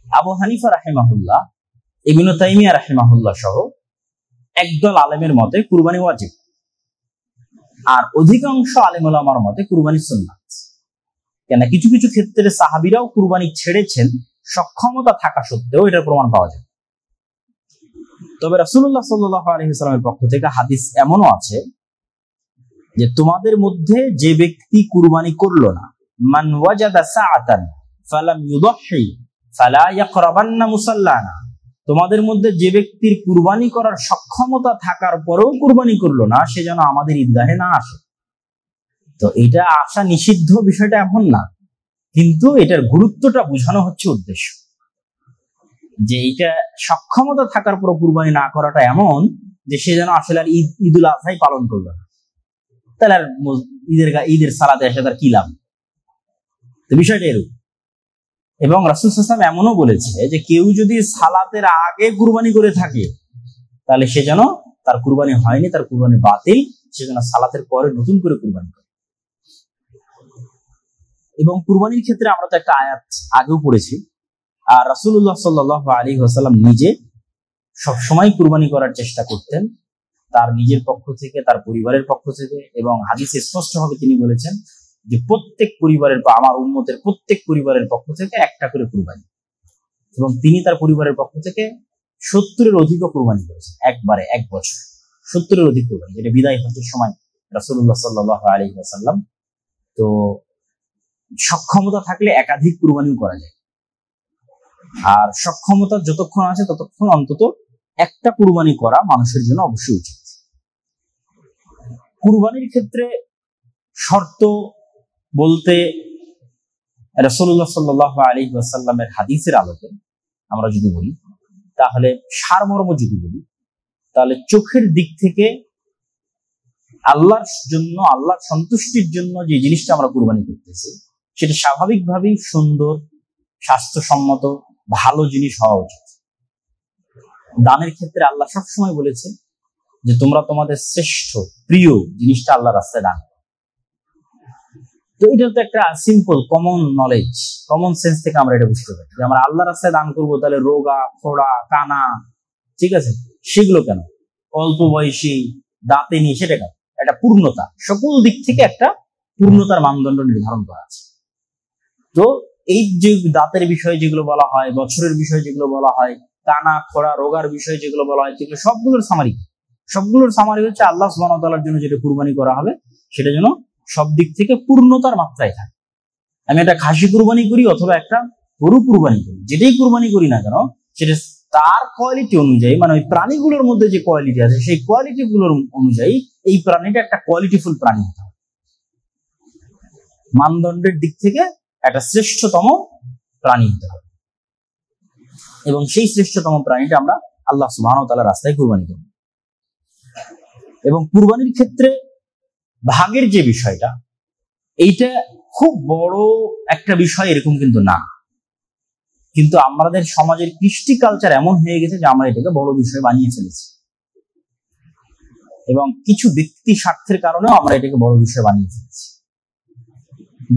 আবু হানিফা রাহিমাহুল্লাহ, ইবনে তাইমিয়া রাহিমাহুল্লাহ সহ একদল আলেমের মতে কুরবানি ওয়াজিব, আর অধিকাংশ আলেম ওলামার মতে কুরবানি সুন্নাত। কেন, কিছু কিছু ক্ষেত্রে সাহাবীরাও কুরবানি ছেড়েছেন সক্ষমতা থাকা সত্ত্বেও, এটার প্রমাণ পাওয়া যায়। তবে রাসূলুল্লাহ সাল্লাল্লাহু আলাইহি ওয়াসাল্লামের পক্ষ থেকে হাদিস এমনও আছে যে তোমাদের মধ্যে যে ব্যক্তি কুরবানি করলো না, মান ওয়াজাদা সাআতান ফালাম ইউদহি ফালা ইয়াকরাবান্না মুসাল্লানা, তোমাদের মধ্যে যে ব্যক্তির কুরবানি করার সক্ষমতা থাকার পরেও কুরবানি করলো না, সে যেন আমাদের ঈদগাহে না আসে। তো এটা আসা নিষিদ্ধ বিষয়টা এমন না, কিন্তু এটার গুরুত্বটা বোঝানো হচ্ছে উদ্দেশ্য, যে এটা সক্ষমতা থাকার পর কুরবানি না করাটা এমন যে সে যেন আসলে আর ঈদুল আজহাই পালন করবে না, তাহলে আর ঈদের সালাতে এসে তার কি লাভ? তো বিষয়টা এরকম। এবং রাসূল সাল্লাল্লাহু আলাইহি ওয়াসাল্লাম এমনও বলেছে যে কেউ যদি সালাতের আগে কুরবানি করে থাকে, তাহলে সে যেন, তার কুরবানি হয়নি, তার কুরবানি বাতিল, সে যেন সালাতের পরে নতুন করে কুরবানি করে। এবং কুরবানির ক্ষেত্রে আমরা তো একটা আয়াত আগেও পড়েছি, আর রাসূলুল্লাহ সাল্লাল্লাহু আলাইহি ওয়াসাল্লাম নিজে সবসময় কুরবানি করার চেষ্টা করতেন, তার নিজের পক্ষ থেকে, তার পরিবারের পক্ষ থেকে। এবং হাদিসে স্পষ্টভাবে তিনি বলেছেন যে প্রত্যেক পরিবারের বা আমার উম্মতের প্রত্যেক পরিবারের পক্ষ থেকে একটা করে কুরবানি। এবং তিনি তার পরিবারের পক্ষ থেকে 70-এর অধিকও কুরবানি করেছেন একবারে, এক বছর 70-এর অধিক কুরবানি, যেটা বিদায় হজের সময় রাসূলুল্লাহ সাল্লাল্লাহু আলাইহি ওয়াসাল্লাম। তো সক্ষমতা থাকলে একাধিক কুরবানিও করা যায়, আর সক্ষমতা যতক্ষণ আছে ততক্ষণ অন্তত একটা কুরবানি করা মানুষের জন্য অবশ্যই উচিত। কুরবানির ক্ষেত্রে শর্ত বলতে রাসূলুল্লাহ সাল্লাল্লাহু আলাইহি ওয়াসাল্লামের হাদিসের আলোকে আমরা যদি বলি, তাহলে সারমর্ম যদি বলি, তাহলে চোখের দিক থেকে আল্লাহর জন্য, আল্লাহর সন্তুষ্টির জন্য যে জিনিসটা আমরা কুরবানি করতেছি সেটা স্বাভাবিকভাবেই সুন্দর, স্বাস্থ্যসম্মত, ভালো জিনিস হওয়া উচিত। দানের ক্ষেত্রে আল্লাহ সবসময় বলেছে যে তোমরা তোমাদের শ্রেষ্ঠ প্রিয় জিনিসটা আল্লাহর রাস্তায় দান করো। তো এটা তো একটা simple common knowledge, common sense থেকে আমরা এটা বুঝতে পারি যে আমরা আল্লাহর রাস্তায় দান করবো, তাহলে রোগা, ফোড়া, কানা, ঠিক আছে, সেগুলো কেন? অল্প বয়সী, দাঁতে নিয়ে, সেটা কেন? একটা পূর্ণতা, সকল দিক থেকে একটা পূর্ণতার মানদণ্ড নির্ধারণ করা আছে। তো এই যে দাঁতের বিষয়ে যেগুলো বলা হয়, বছরের বিষয়ে যেগুলো বলা হয়, কানা, খোড়া, রোগার বিষয়ে যেগুলো বলা হয়, যেগুলো সবগুলোর সামারি হচ্ছে আল্লাহ সুবহানাহু ওয়া তাআলার জন্য যেটা কুরবানি করা হবে সেটা যেন সব দিক থেকে পূর্ণতার মাত্রায় থাকে। আমি একটা খাসি কুরবানি করি অথবা একটা গরু কুরবানি করি, যেটাই কুরবানি করি না কেন, সেটা তার কোয়ালিটি অনুযায়ী, মানে ওই প্রাণীগুলোর মধ্যে যে কোয়ালিটি আছে সেই কোয়ালিটি গুলোর অনুযায়ী এই প্রাণীটা একটা কোয়ালিটিফুল প্রাণী হতে হবে। মানদণ্ডের দিক থেকে একটা শ্রেষ্ঠতম প্রাণী হতে হবে, এবং সেই শ্রেষ্ঠতম প্রাণীটা আমরা আল্লাহ সুবহানাহু ওয়া তাআলার রাস্তায় কুরবানি করব। এবং কুরবানির ক্ষেত্রে ভাগের যে বিষয়টা, এইটা খুব বড় একটা বিষয় এরকম কিন্তু না, কিন্তু আমাদের সমাজের কৃষ্টি কালচার এমন হয়ে গেছে যে আমরা এটাকে বড় বিষয় বানিয়ে ফেলেছি, এবং কিছু ব্যক্তি স্বার্থের কারণেও আমরা এটাকে বড় বিষয় বানিয়ে ফেলেছি।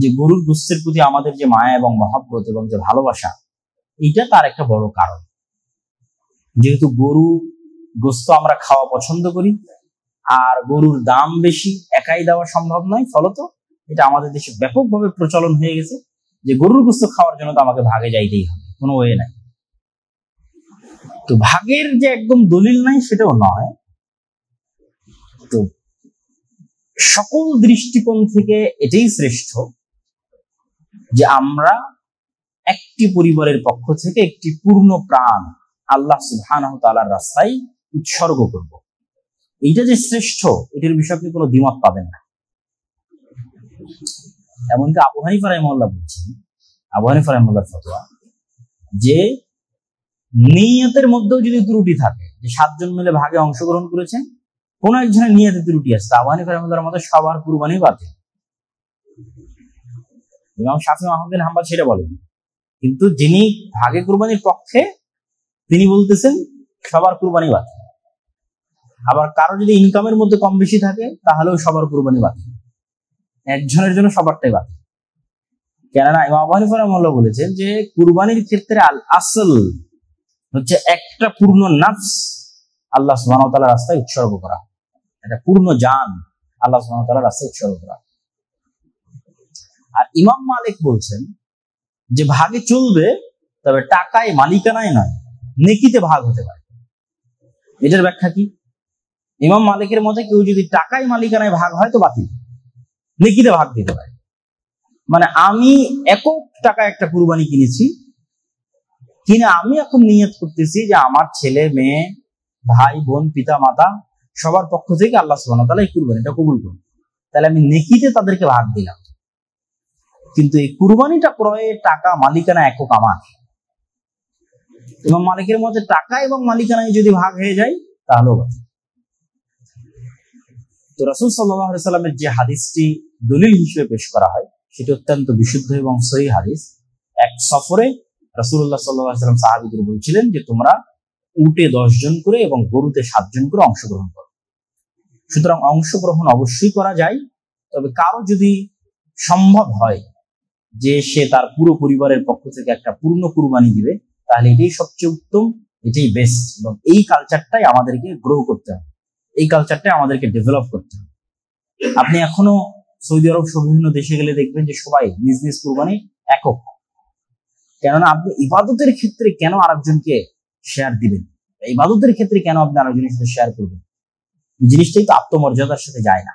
যে গরুর গোশতের প্রতি আমাদের যে মায়া এবং মহব্বত এবং যে ভালোবাসা, এটা তার একটা বড় কারণ। যেহেতু গরু গোশত আমরা খাওয়া পছন্দ করি, আর গরুর দাম বেশি, একাই দেওয়া সম্ভব নয়, ফলত এটা আমাদের দেশে ব্যাপকভাবে প্রচলন হয়ে গেছে যে গরুর গোশত খাওয়ার জন্য তো আমাকে ভাগে যাইতেই হবে, কোনো ওয়ে নাই। তো ভাগের যে একদম দলিল নাই সেটাও নয়। তো সকল দৃষ্টিকোণ থেকে এটাই শ্রেষ্ঠ যে আমরা একটি পরিবারের পক্ষ থেকে একটি পূর্ণ প্রাণ আল্লাহ সুবহানাহু ওয়া তাআলার রাস্তায় উৎসর্গ করব। এইটা যে শ্রেষ্ঠ, এটার বিষয়ে আপনি কোনো দ্বিমত পাবেন না। এমনকি আবু হানিফা রাহিমাহুল্লাহ বলছেন, আবু হানিফা রাহিমাহুল্লাহর ফতোয়া, যে নিয়তের মধ্যেও যদি ত্রুটি থাকে, যে 7 জন মিলে ভাগে অংশগ্রহণ করেছেন, কোন একজনের নিয়তে ত্রুটি আছে, আবু হানিফা রাহিমাহুল্লাহর মতে সবার কুরবানি বাতিল। ইমাম শাফি আহমদ বিন হাম্বল সেটা বলেন, কিন্তু যিনি ভাগে কুরবানির পক্ষে তিনি বলতেছেন সবার কুরবানি বাতিল। আবার কারো যদি ইনকামের মধ্যে কম বেশি থাকে তাহলেও সবার কুরবানি বাতিল, একজনের জন্য সবারটাই বাতিল। কেননা ইমাম আবু হানিফা রাহিমাহুল্লাহ বলেছেন যে কুরবানির ক্ষেত্রে আল আসল হচ্ছে একটা পূর্ণ নফস আল্লাহ সুবহানাহু ওয়া তাআলার রাস্তায় উৎসর্গ করা, একটা পূর্ণ জান আল্লাহ সুবহানাহু ওয়া তাআলার রাস্তায় উৎসর্গ করা। আর ইমাম মালিক বলছেন যে ভাগে চলবে, তবে টাকায় মালিকানায় নয়, নেকিতে ভাগ হতে পারে। এটার ব্যাখ্যা কি? ইমাম মালিকের মতে কেউ যদি টাকায় মালিকানায় ভাগ হয় তো বাতিল, নেকিতে ভাগ দিতে পারে। মানে আমি একক টাকা একটা কুরবানি কিনেছি, কিনে আমি এখন নিয়ত করতেছি যে আমার ছেলে মেয়ে, ভাই বোন, পিতা মাতা সবার পক্ষ থেকে আল্লাহ সুবহানাহু ওয়া তাআলা এই কুরবানিটা কবুল করুন, তাহলে আমি নেকিতে তাদেরকে ভাগ দিলাম। কিন্তু এই কুরবানিটা ক্রয়ে টাকা মালিকানা একক আমার। ইমাম মালিকের মতে টাকা এবং মালিকানায় যদি ভাগ হয়ে যায় তাহলেও বাতিল। তো রাসূল সাল্লাল্লাহু আলাইহি সাল্লামের যে হাদিসটি দলিল হিসেবে পেশ করা হয় সেটি অত্যন্ত বিশুদ্ধ এবং সহিহ হাদিস। এক সফরে রাসূলুল্লাহ সাল্লাল্লাহু আলাইহি সাল্লাম সাহাবীদের বলছিলেন যে তোমরা উটে 10 জন করে এবং গরুতে 7 জন করে অংশগ্রহণ করো। সুতরাং অংশগ্রহণ অবশ্যই করা যায়, তবে কারো যদি সম্ভব হয় যে সে তার পুরো পরিবারের পক্ষ থেকে একটা পূর্ণ কুরবানি দিবে, তাহলে এটাই সবচেয়ে উত্তম এটাই বেস্ট, এবং এই কালচারটাই আমাদেরকে গ্রো করতে হবে, এই কালচারটাই আমাদেরকে ডেভেলপ করতে হবে। আপনি এখনো সৌদি আরব সহ বিভিন্ন দেশে গেলে দেখবেন যে সবাই নিজ নিজ কুরবানি একক। কেননা আপনি ইবাদতের ক্ষেত্রে কেন আরেকজনকে শেয়ার দিবেন, ইবাদতের ক্ষেত্রে কেন আপনি আরেকজনের সাথে শেয়ার করবেন? এই জিনিসটাই তো আত্মমর্যাদার সাথে যায় না,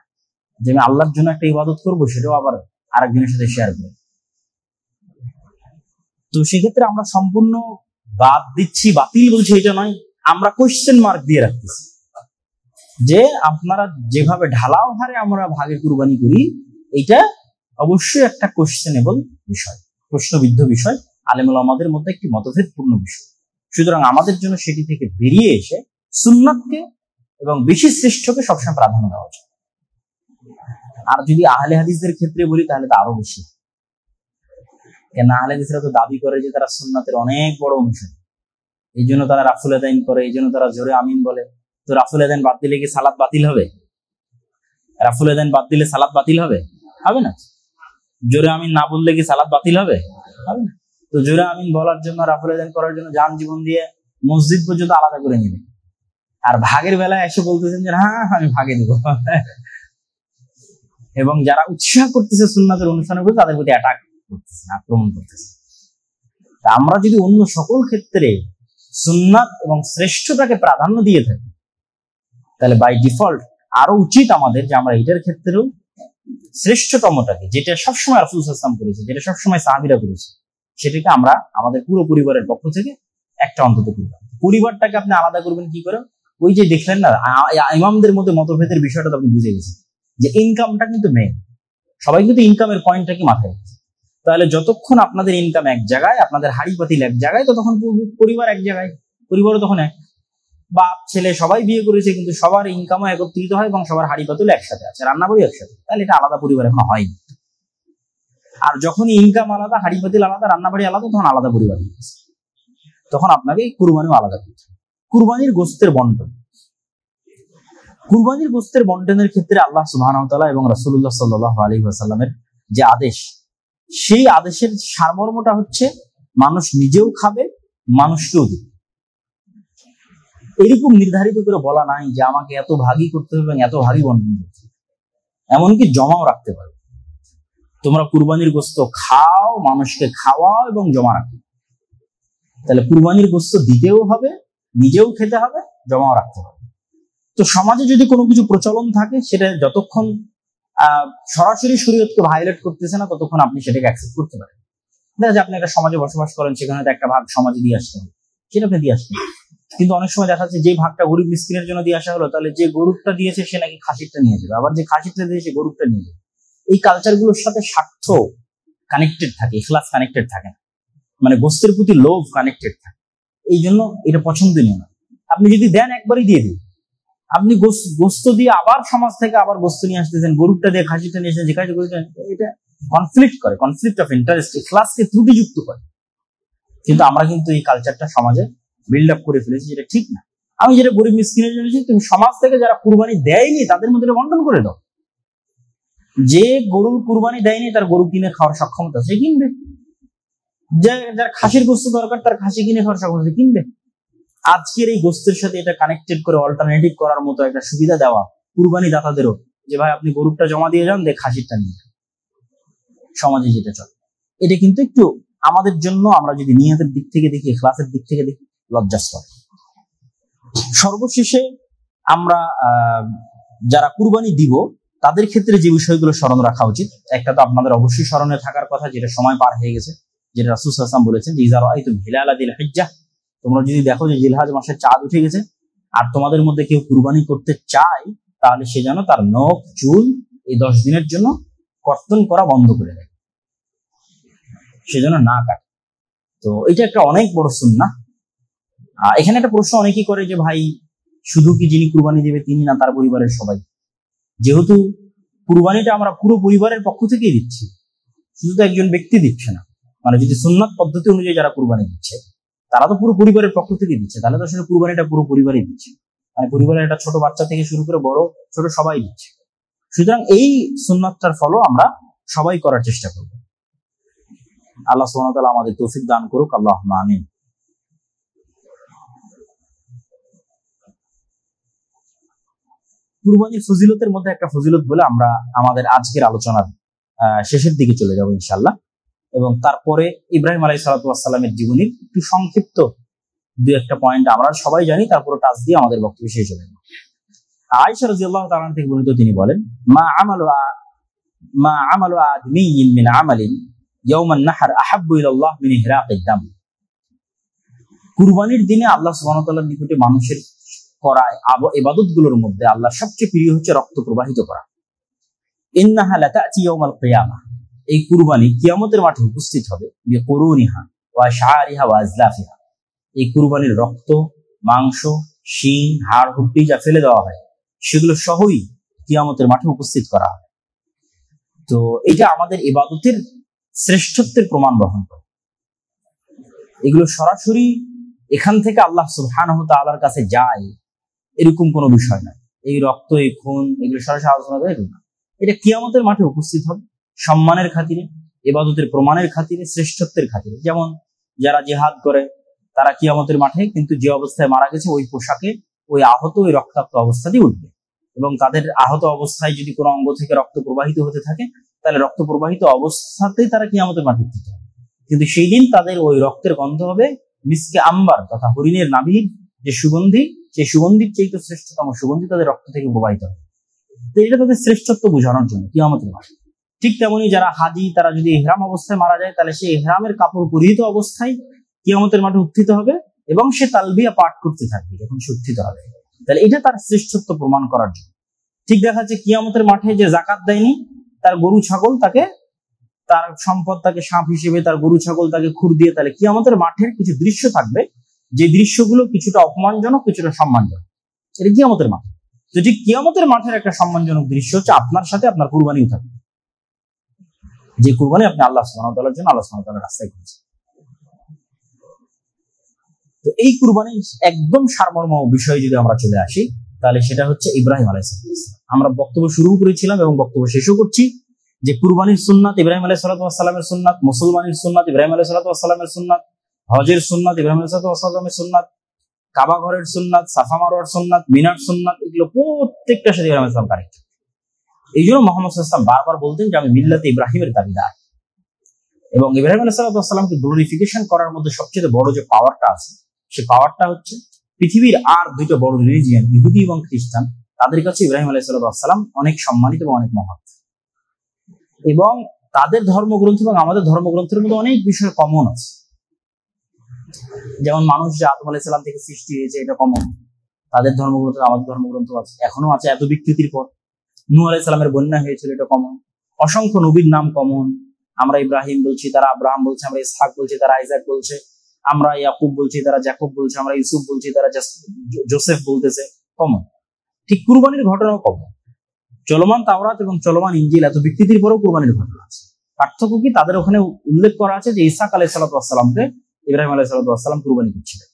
যে আমি আল্লাহর জন্য একটা ইবাদত করবো সেটাও আবার আরেকজনের সাথে শেয়ার করবো। তো সেক্ষেত্রে আমরা সম্পূর্ণ বাদ দিচ্ছি, বাতিল বলছি এটা নয়, আমরা কোয়েশ্চেন মার্ক দিয়ে রাখতেছি যে আপনারা যেভাবে ঢালাও হারে আমরা ভাগে কুরবানি করি, এটা অবশ্যই একটা কোয়েশ্চেনেবল বিষয়, প্রশ্নবিদ্ধ বিষয়, আলেমুল আমাদের মধ্যে একটি মতভেদপূর্ণ বিষয়। সুতরাং আমাদের জন্য সেটি থেকে বেরিয়ে এসে সুন্নাতকে এবং বেশি শ্রেষ্ঠকে সবসময় প্রাধান্য দেওয়া উচিত। আর যদি আহলে হাদিসদের ক্ষেত্রে বলি তাহলে তো আরো বেশি, কেন আহলে হাদিসরা তো দাবি করে যে তারা সুন্নাতের অনেক বড় অনুসারী, এই জন্য তারা রাফুল আদাইন করে, এই জন্য তারা জোরে আমিন বলে। তো রাফুল আদাইন বাদ দিলে কি সালাত বাতিল হবে? রাফুল আদাইন বাদ দিলে সালাত বাতিল হবে? হবে না। জোরে আমিন না বললে কি সালাত বাতিল হবে? হবে না। তো জোরে আমিন বলার জন্য, রাফুল আদাইন করার জন্য যান জীবন দিয়ে মসজিদ পর্যন্ত আলাদা করে নিবে, আর ভাগের বেলায় এসে বলতেছেন যে হ্যাঁ আমি ভাগে দিব। এবং যারা উৎসাহ করতেছে সুন্নাতের অনুষ্ঠানের প্রতি, তাদের প্রতি অ্যাটাক করতেছে, আক্রমণ করতেছে। আমরা যদি অন্য সকল ক্ষেত্রে সুন্নাত এবং শ্রেষ্ঠতাকে প্রাধান্য দিয়ে থাকি, তাহলে বাই ডিফল্ট আরো উচিত আমাদের যে আমরা এটার ক্ষেত্রেও শ্রেষ্ঠতমটাকে, যেটা সবসময় রাসূল সাল্লাল্লাহু আলাইহি ওয়াসাল্লাম করেছে, যেটা সবসময় সাহাবীরা করেছে, সেটাকে আমরা আমাদের পুরো পরিবারের পক্ষ থেকে একটা অন্তত করব। পরিবারটাকে আপনি আলাদা করবেন কি করে? ওই যে দেখলেন না ইমামদের মধ্যে মতভেদের বিষয়টা তো আপনি বুঝে গেছেন, যে ইনকামটা কিন্তু মেইন, সবাই কিন্তু ইনকামের পয়েন্টটাকে মাথায় রেখেছে। তাহলে যতক্ষণ আপনাদের ইনকাম এক জায়গায়, আপনাদের হাড়ি পাতিল এক জায়গায়, ততক্ষণ পরিবার এক জায়গায়, পরিবারও তখন এক। বাপ ছেলে সবাই বিয়ে করেছে, কিন্তু সবার ইনকামও একত্রিত হয় এবং সবার হাড়ি পাতিল একসাথে আছে, রান্নাবাড়ি একসাথে, তাহলে এটা আলাদা পরিবার এখন হয়নি। আর যখন ইনকাম আলাদা, হাড়ি পাতিল আলাদা, রান্নাবাড়ি আলাদা, তখন আলাদা পরিবার হয়ে গেছে। তখন আপনাকে কুরবানিও আলাদা করতে হবে। কুরবানির গোশতের বন্টন, কুরবানির গোশতের বন্টনের ক্ষেত্রে আল্লাহ সুবহানাহু ওয়া তাআলা এবং রাসূলুল্লাহ সাল্লাল্লাহু আলাইহি ওয়াসাল্লামের যে আদেশ, সেই আদেশের সারমর্মটা হচ্ছে মানুষ নিজেও খাবে, মানুষকেও দিবে। এরকম নির্ধারিত করে বলা নাই যে আমাকে এত ভাগই করতে হবে এবং এত ভাগই বন্টন করতে হবে, এমনকি জমাও রাখতে পারবে। তোমরা কুরবানির গোশত খাও, মানুষকে খাওয়াও এবং জমা রাখো। তাহলে কুরবানির গোশত দিতেও হবে, নিজেও খেতে হবে, জমাও রাখতে হবে। তো সমাজে যদি কোনো কিছু প্রচলন থাকে, সেটা যতক্ষণ সরাসরি শরীয়তকে ভায়োলেট করতেছে না, ততক্ষণ আপনি সেটাকে অ্যাকসেপ্ট করতে পারেন। দেখা যায় আপনি একটা সমাজে বসবাস করেন, সেখানে একটা ভাগ সমাজে দিয়ে আসতে হবে, সেটা আপনি দিয়ে আসতে হবে। কিন্তু অনেক সময় দেখা যাচ্ছে যে ভাগটা গরিব মিসকিনের জন্য দিয়ে আসা হলো, তাহলে যে গরুটা দিয়েছে সে নাকি খাসিরটা নিয়ে যাবে, আবার যে খাসিরটা দিয়েছে গরুটা নিয়ে যাবে। এই কালচারগুলোর সাথে স্বার্থ কানেক্টেড থাকে, ইখলাস কানেক্টেড থাকে না, মানে গোশতের প্রতি লোভ কানেক্টেড থাকে। এই জন্য এটা পছন্দনীয় না। আপনি যদি দেন একবারই দিয়ে দিন, আপনি গোশত দিয়ে আবার সমাজ থেকে আবার গোশত নিয়ে আসতেছেন, গরুটা দিয়ে খাসিটা নিয়ে এসেছেন, যেখানে গরুটা, এটা কনফ্লিক্ট করে, কনফ্লিক্ট অফ ইন্টারেস্ট, ইখলাসকে ত্রুটিযুক্ত করে। কিন্তু আমরা কিন্তু এই কালচারটা সমাজে বিল্ড আপ করে ফেলেছি, যেটা ঠিক না। আমি যেটা গরিব মিসকিনের জন্য, তুমি সমাজ থেকে যারা কুরবানি দেয়নি তাদের মধ্যে বন্টন করে দাও। যে গরুর কুরবানি দেয়নি তার গরু কিনে খাওয়ার সক্ষমতা সে কিনবে, যার খাসির গোশত দরকার তার খাসি কিনে খাওয়ার সক্ষমতা কিনবে। আজকের এই গোশতের সাথে এটা কানেক্টেড করে অল্টারনেটিভ করার মতো একটা সুবিধা দেওয়া কুরবানি দাতাদেরও, যে ভাই আপনি গরুটা জমা দিয়ে যান, দিয়ে খাসিরটা নিয়ে যান। সমাজে যেটা চলে, এটা কিন্তু একটু আমাদের জন্য, আমরা যদি নিয়তের দিক থেকে দেখি, ইখলাসের দিক থেকে দেখি, লজ্জাস্পদ। সর্বশেষে আমরা যারা কুরবানি দিব তাদের ক্ষেত্রে যে বিষয়গুলো স্মরণ রাখা উচিত, একটা তো আপনাদের অবশ্যই স্মরণে থাকার কথা, যেটা সময় পার হয়ে গেছে, যেটা রাসূল সাল্লাল্লাহু আলাইহি ওয়াসাল্লাম বলেছেন যে ইযা রাআইতুম হিলালা যিল হিজ্জাহ, তোমরা যদি দেখো যে জিলহজ মাসের চাঁদ উঠে গেছে, আর তোমাদের মধ্যে কেউ কুরবানি করতে চায়, তাহলে সে যেন তার নখ চুল এই 10 দিনের জন্য কর্তন করা বন্ধ করে দেয়, সেজন্য না কাটে। তো এটা একটা অনেক বড় সুন্নাহ। এখানে একটা প্রশ্ন অনেকেই করে যে ভাই শুধু কি যিনি কুরবানি দেবে তিনি না, তার পরিবারের সবাই? যেহেতু কুরবানিটা আমরা পুরো পরিবারের পক্ষ থেকেই দিচ্ছি, শুধু তো একজন ব্যক্তি দিচ্ছে না, মানে যদি সুন্নাত পদ্ধতি অনুযায়ী যারা কুরবানি দিচ্ছে তারা তো পুরো পরিবারের পক্ষ থেকে দিচ্ছে, তাহলে তো আসলে কুরবানিটা পুরো পরিবারই দিচ্ছে, মানে পরিবারের একটা ছোট বাচ্চা থেকে শুরু করে বড় ছোট সবাই দিচ্ছে। সুতরাং এই সুন্নাতটার ফলো আমরা সবাই করার চেষ্টা করব। আল্লাহ সুবহানাহু ওয়া তাআলা আমাদের তৌফিক দান করুক, আল্লাহুম্মা আমিন। কুরবানির ফজিলতের মধ্যে একটা ফজিলত বলে আমরা আমাদের আজকের আলোচনার শেষের দিকে চলে যাব ইনশাআল্লাহ। এবং তারপরে ইব্রাহিম আলাইহিস সালাতু ওয়াস সালামের জীবনীর একটু সংক্ষিপ্ত দুই একটা পয়েন্ট আমরা সবাই জানি, তারপরে টাচ দিয়ে আমাদের বক্তব্য শেষ হয়ে যাবে। আয়েশা রাদিয়াল্লাহু তাআলা থেকে বর্ণিত, তিনি বলেন, মা আমালু আদমিয়্যিন মিন আমালিন ইয়াওমান নাহর আহাব্বু ইলাল্লাহ মিন ইহরাকিদ দাম। কুরবানির দিনে আল্লাহ সুবহানাহু ওয়া তাআলার নিকটে মানুষের করা ইবাদতগুলোর মধ্যে আল্লাহর সবচেয়ে প্রিয় হচ্ছে রক্ত প্রবাহিত করা। ইন্নাহা লাতা'তি ইয়াওমাল কিয়ামাহ, এই কুরবানি কিয়ামতের মাঠে উপস্থিত হবে, বিকুরুনিহা ওয়া শাআরিহা ওয়া আজলাফিহা, এই কুরবানির রক্ত, মাংস, শিং, হাড়, হুড্ডি যা ফেলে দেওয়া হয় সেগুলো সহই কিয়ামতের মাঠে উপস্থিত করা হয়। তো এটা আমাদের ইবাদতের শ্রেষ্ঠত্বের প্রমাণ বহন করে। এগুলো সরাসরি এখান থেকে আল্লাহ সুবহানাহু ওয়া তাআলার কাছে যায় এরকম কোনো বিষয় নয়। এই রক্ত, এই খুন, এগুলো সরাসরি আলোচনা করে না, এটা কিয়ামতের মাঠে উপস্থিত হবে সম্মানের খাতিরে, ইবাদতের প্রমাণের খাতিরে, শ্রেষ্ঠত্বের খাতিরে। যেমন যারা জিহাদ করে তারা কিয়ামতের মাঠে কিন্তু যে অবস্থায় মারা গেছে ওই পোশাকে ওই আহত, ওই রক্তাক্ত অবস্থাতেই উঠবে, এবং তাদের আহত অবস্থায় যদি কোনো অঙ্গ থেকে রক্ত প্রবাহিত হতে থাকে তাহলে রক্ত প্রবাহিত অবস্থাতেই তারা কিয়ামতের মাঠে উঠতে হবে। কিন্তু সেই দিন তাদের ওই রক্তের গন্ধ হবে মিসকে আম্বার তথা হরিণের নাভির যে সুগন্ধি, সেই সুগন্ধির চেয়ে শ্রেষ্ঠতম সুগন্ধি তাদের রক্ত থেকে প্রবাহিত হবে। তো এটা তাদের শ্রেষ্ঠত্ব বোঝানোর জন্য কিয়ামতের মাঠে। ঠিক তেমনি যারা হাজি, তারা যদি ইহরাম অবস্থায় মারা যায় তাহলে সেই ইহরামের কাপড় পরিহিত অবস্থায় কিয়ামতের মাঠে উত্থিত হবে এবং সে তালবিয়া পাঠ করতে থাকবে যখন সে উত্থিত হবে। তাহলে এটা তার শ্রেষ্ঠত্ব প্রমাণ করার জন্য। ঠিক দেখা যাচ্ছে কিয়ামতের মাঠে যে যাকাত দেয়নি তার গরু ছাগল, তাকে তার সম্পদ, তাকে সাপ হিসেবে তার গরু ছাগল তাকে খুর দিয়ে, তাহলে কিয়ামতের মাঠের কিছু দৃশ্য থাকবে যে দৃশ্যগুলো কিছুটা অপমানজনক, কিছুটা সম্মানজনক। এটা কিয়ামতের মাঠ। তো ঠিক কিয়ামতের মাঠের একটা সম্মানজনক দৃশ্য হচ্ছে আপনার সাথে আপনার কুরবানিও থাকবে, যে কুরবানি আপনি আল্লাহ সুবহানাহু ওয়া তাআলার জন্য আল্লাহ সুবহানাহু ওয়া তাআলার রাস্তায় করেছেন। তো এই কুরবানির একদম সারমর্ম বিষয়ে যদি আমরা চলে আসি তাহলে সেটা হচ্ছে ইব্রাহিম আলাইহিস সালাম। আমরা বক্তব্য শুরু করেছিলাম এবং বক্তব্য শেষও করছি যে কুরবানির সুন্নাত ইব্রাহিম আলাইহিস সালামের সুন্নাত, মুসলমানের সুন্নাত ইব্রাহিম আলাইহিস সালামের সুন্নাত, হজের সুন্নাত ইব্রাহিম আলাইহিস সালামের সুন্নাত, কাবা ঘরের সুন্নাত, সাফা মারওয়ার সুন্নাত, মিনার সুন্নাত, এগুলো প্রত্যেকটার সাথে ইব্রাহিম আলাইহিস সালাম কানেক্ট। এই জন্য মুহাম্মদ সাল্লাল্লাহু আলাইহি ওয়াসাল্লাম বারবার বলতেন যে আমি মিল্লাতে ইব্রাহিমের দাবিদার। এবং ইব্রাহিম আলাইহিস সালামকে গ্লোরিফিকেশন করার মধ্যে সবচেয়ে বড় যে পাওয়ারটা আছে, সেই পাওয়ারটা হচ্ছে পৃথিবীর আর দুইটা বড় রিলিজিয়ন, ইহুদি এবং খ্রিস্টান, তাদের কাছে ইব্রাহিম আলাইহিস সালাম অনেক সম্মানিত এবং অনেক মহৎ। এবং তাদের ধর্মগ্রন্থ এবং আমাদের ধর্মগ্রন্থের মধ্যে অনেক বিষয় কমন আছে। যেমন মানুষ যে আদম আলাইহিস সালাম থেকে সৃষ্টি হয়েছে, এটা কমন। তাদের ধর্মগ্রন্থ আমাদের ধর্মগ্রন্থ আছে, এখনো আছে এত বিকৃতির পর। নূহ আলাইহিস সালামের বন্যা হয়েছিল, এটা কমন। অসংখ্য নবীর নাম কমন। আমরা ইব্রাহিম বলছি, তারা আব্রাহাম বলছে, আমরা ইসহাক বলছি, তারা আইজাক বলছে, আমরা ইয়াকুব বলছি, তারা জাকুব বলছে, আমরা ইউসুফ বলছি, তারা জোসেফ বলতেছে, কমন। ঠিক কুরবানির ঘটনাও কমন। চলমান তাওরাত এবং চলমান ইনজিল এত বিকৃতির পরেও কুরবানির ঘটনা আছে। পার্থক্য কি? তাদের ওখানে উল্লেখ করা আছে যে ইসহাক আলাইহিস সালামকে ইব্রাহিম আলাইহিস সালাম কুরবানি করছিলেন,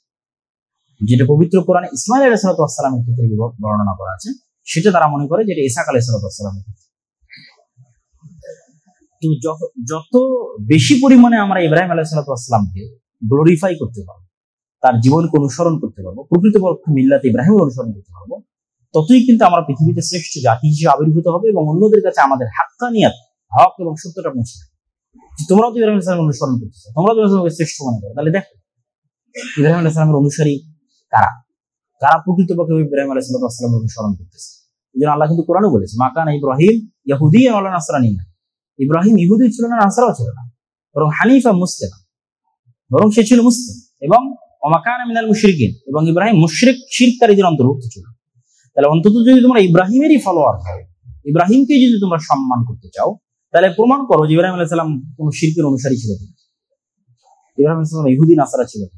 যেটা পবিত্র কোরআনে ইসমাঈল আলাইহিস সালামের ক্ষেত্রে বর্ণনা করা আছে, সেটা তারা মনে করে যে এটা ইসহাক আলাইহিস সালামের ক্ষেত্রে। তো যত বেশি পরিমাণে আমরা ইব্রাহিম আলাইহিস সালামকে গ্লোরিফাই করতে পারবো, তার জীবনকে অনুসরণ করতে পারবো, প্রকৃতপক্ষে মিল্লাতে ইব্রাহিমের অনুসরণ করতে পারবো, ততই কিন্তু আমরা পৃথিবীতে শ্রেষ্ঠ জাতি হিসেবে আবির্ভূত হবে এবং অন্যদের কাছে আমাদের হাক্কানিয়াত, হক এবং সত্যটা পৌঁছে যাবে। তোমরাও তো ইব্রাহিম আলাইহিস সালামের অনুসরণ করতেছো, তোমরা তো ইব্রাহিমকে শ্রেষ্ঠ মনে করো, তাহলে দেখো ইব্রাহিম আলাইহিস সালামের অনুসারী কারা, কারা প্রকৃতপক্ষে ইব্রাহিম আলাইহিস সালামের অনুসরণ করতেছে। এই জন্য আল্লাহ কিন্তু কোরআনে বলেছে, মা কানা ইব্রাহিম ইয়াহুদিয়্যান ওয়ালা নাসরানিয়্যান, ইব্রাহিম ইহুদি ছিল না, নাসারাও ছিল না, বরং হানিফা মুসলিম, বরং সে ছিল মুসলিম। এবং ওয়া মা কানা মিনাল মুশরিকিন, এবং ইব্রাহিম মুশরিক শিরককারীদের অন্তর্ভুক্ত ছিল। তাহলে অন্তত যদি তোমরা ইব্রাহিমেরই ফলোয়ার হও, ইব্রাহিমকে যদি তোমরা সম্মান করতে চাও, তাহলে প্রমাণ করো যে ইব্রাহিম আলাইহিস সালাম কোন শিরকের অনুসারী ছিল না, ইব্রাহিম আলাইহিস সালাম ইহুদি নাসারা ছিল না,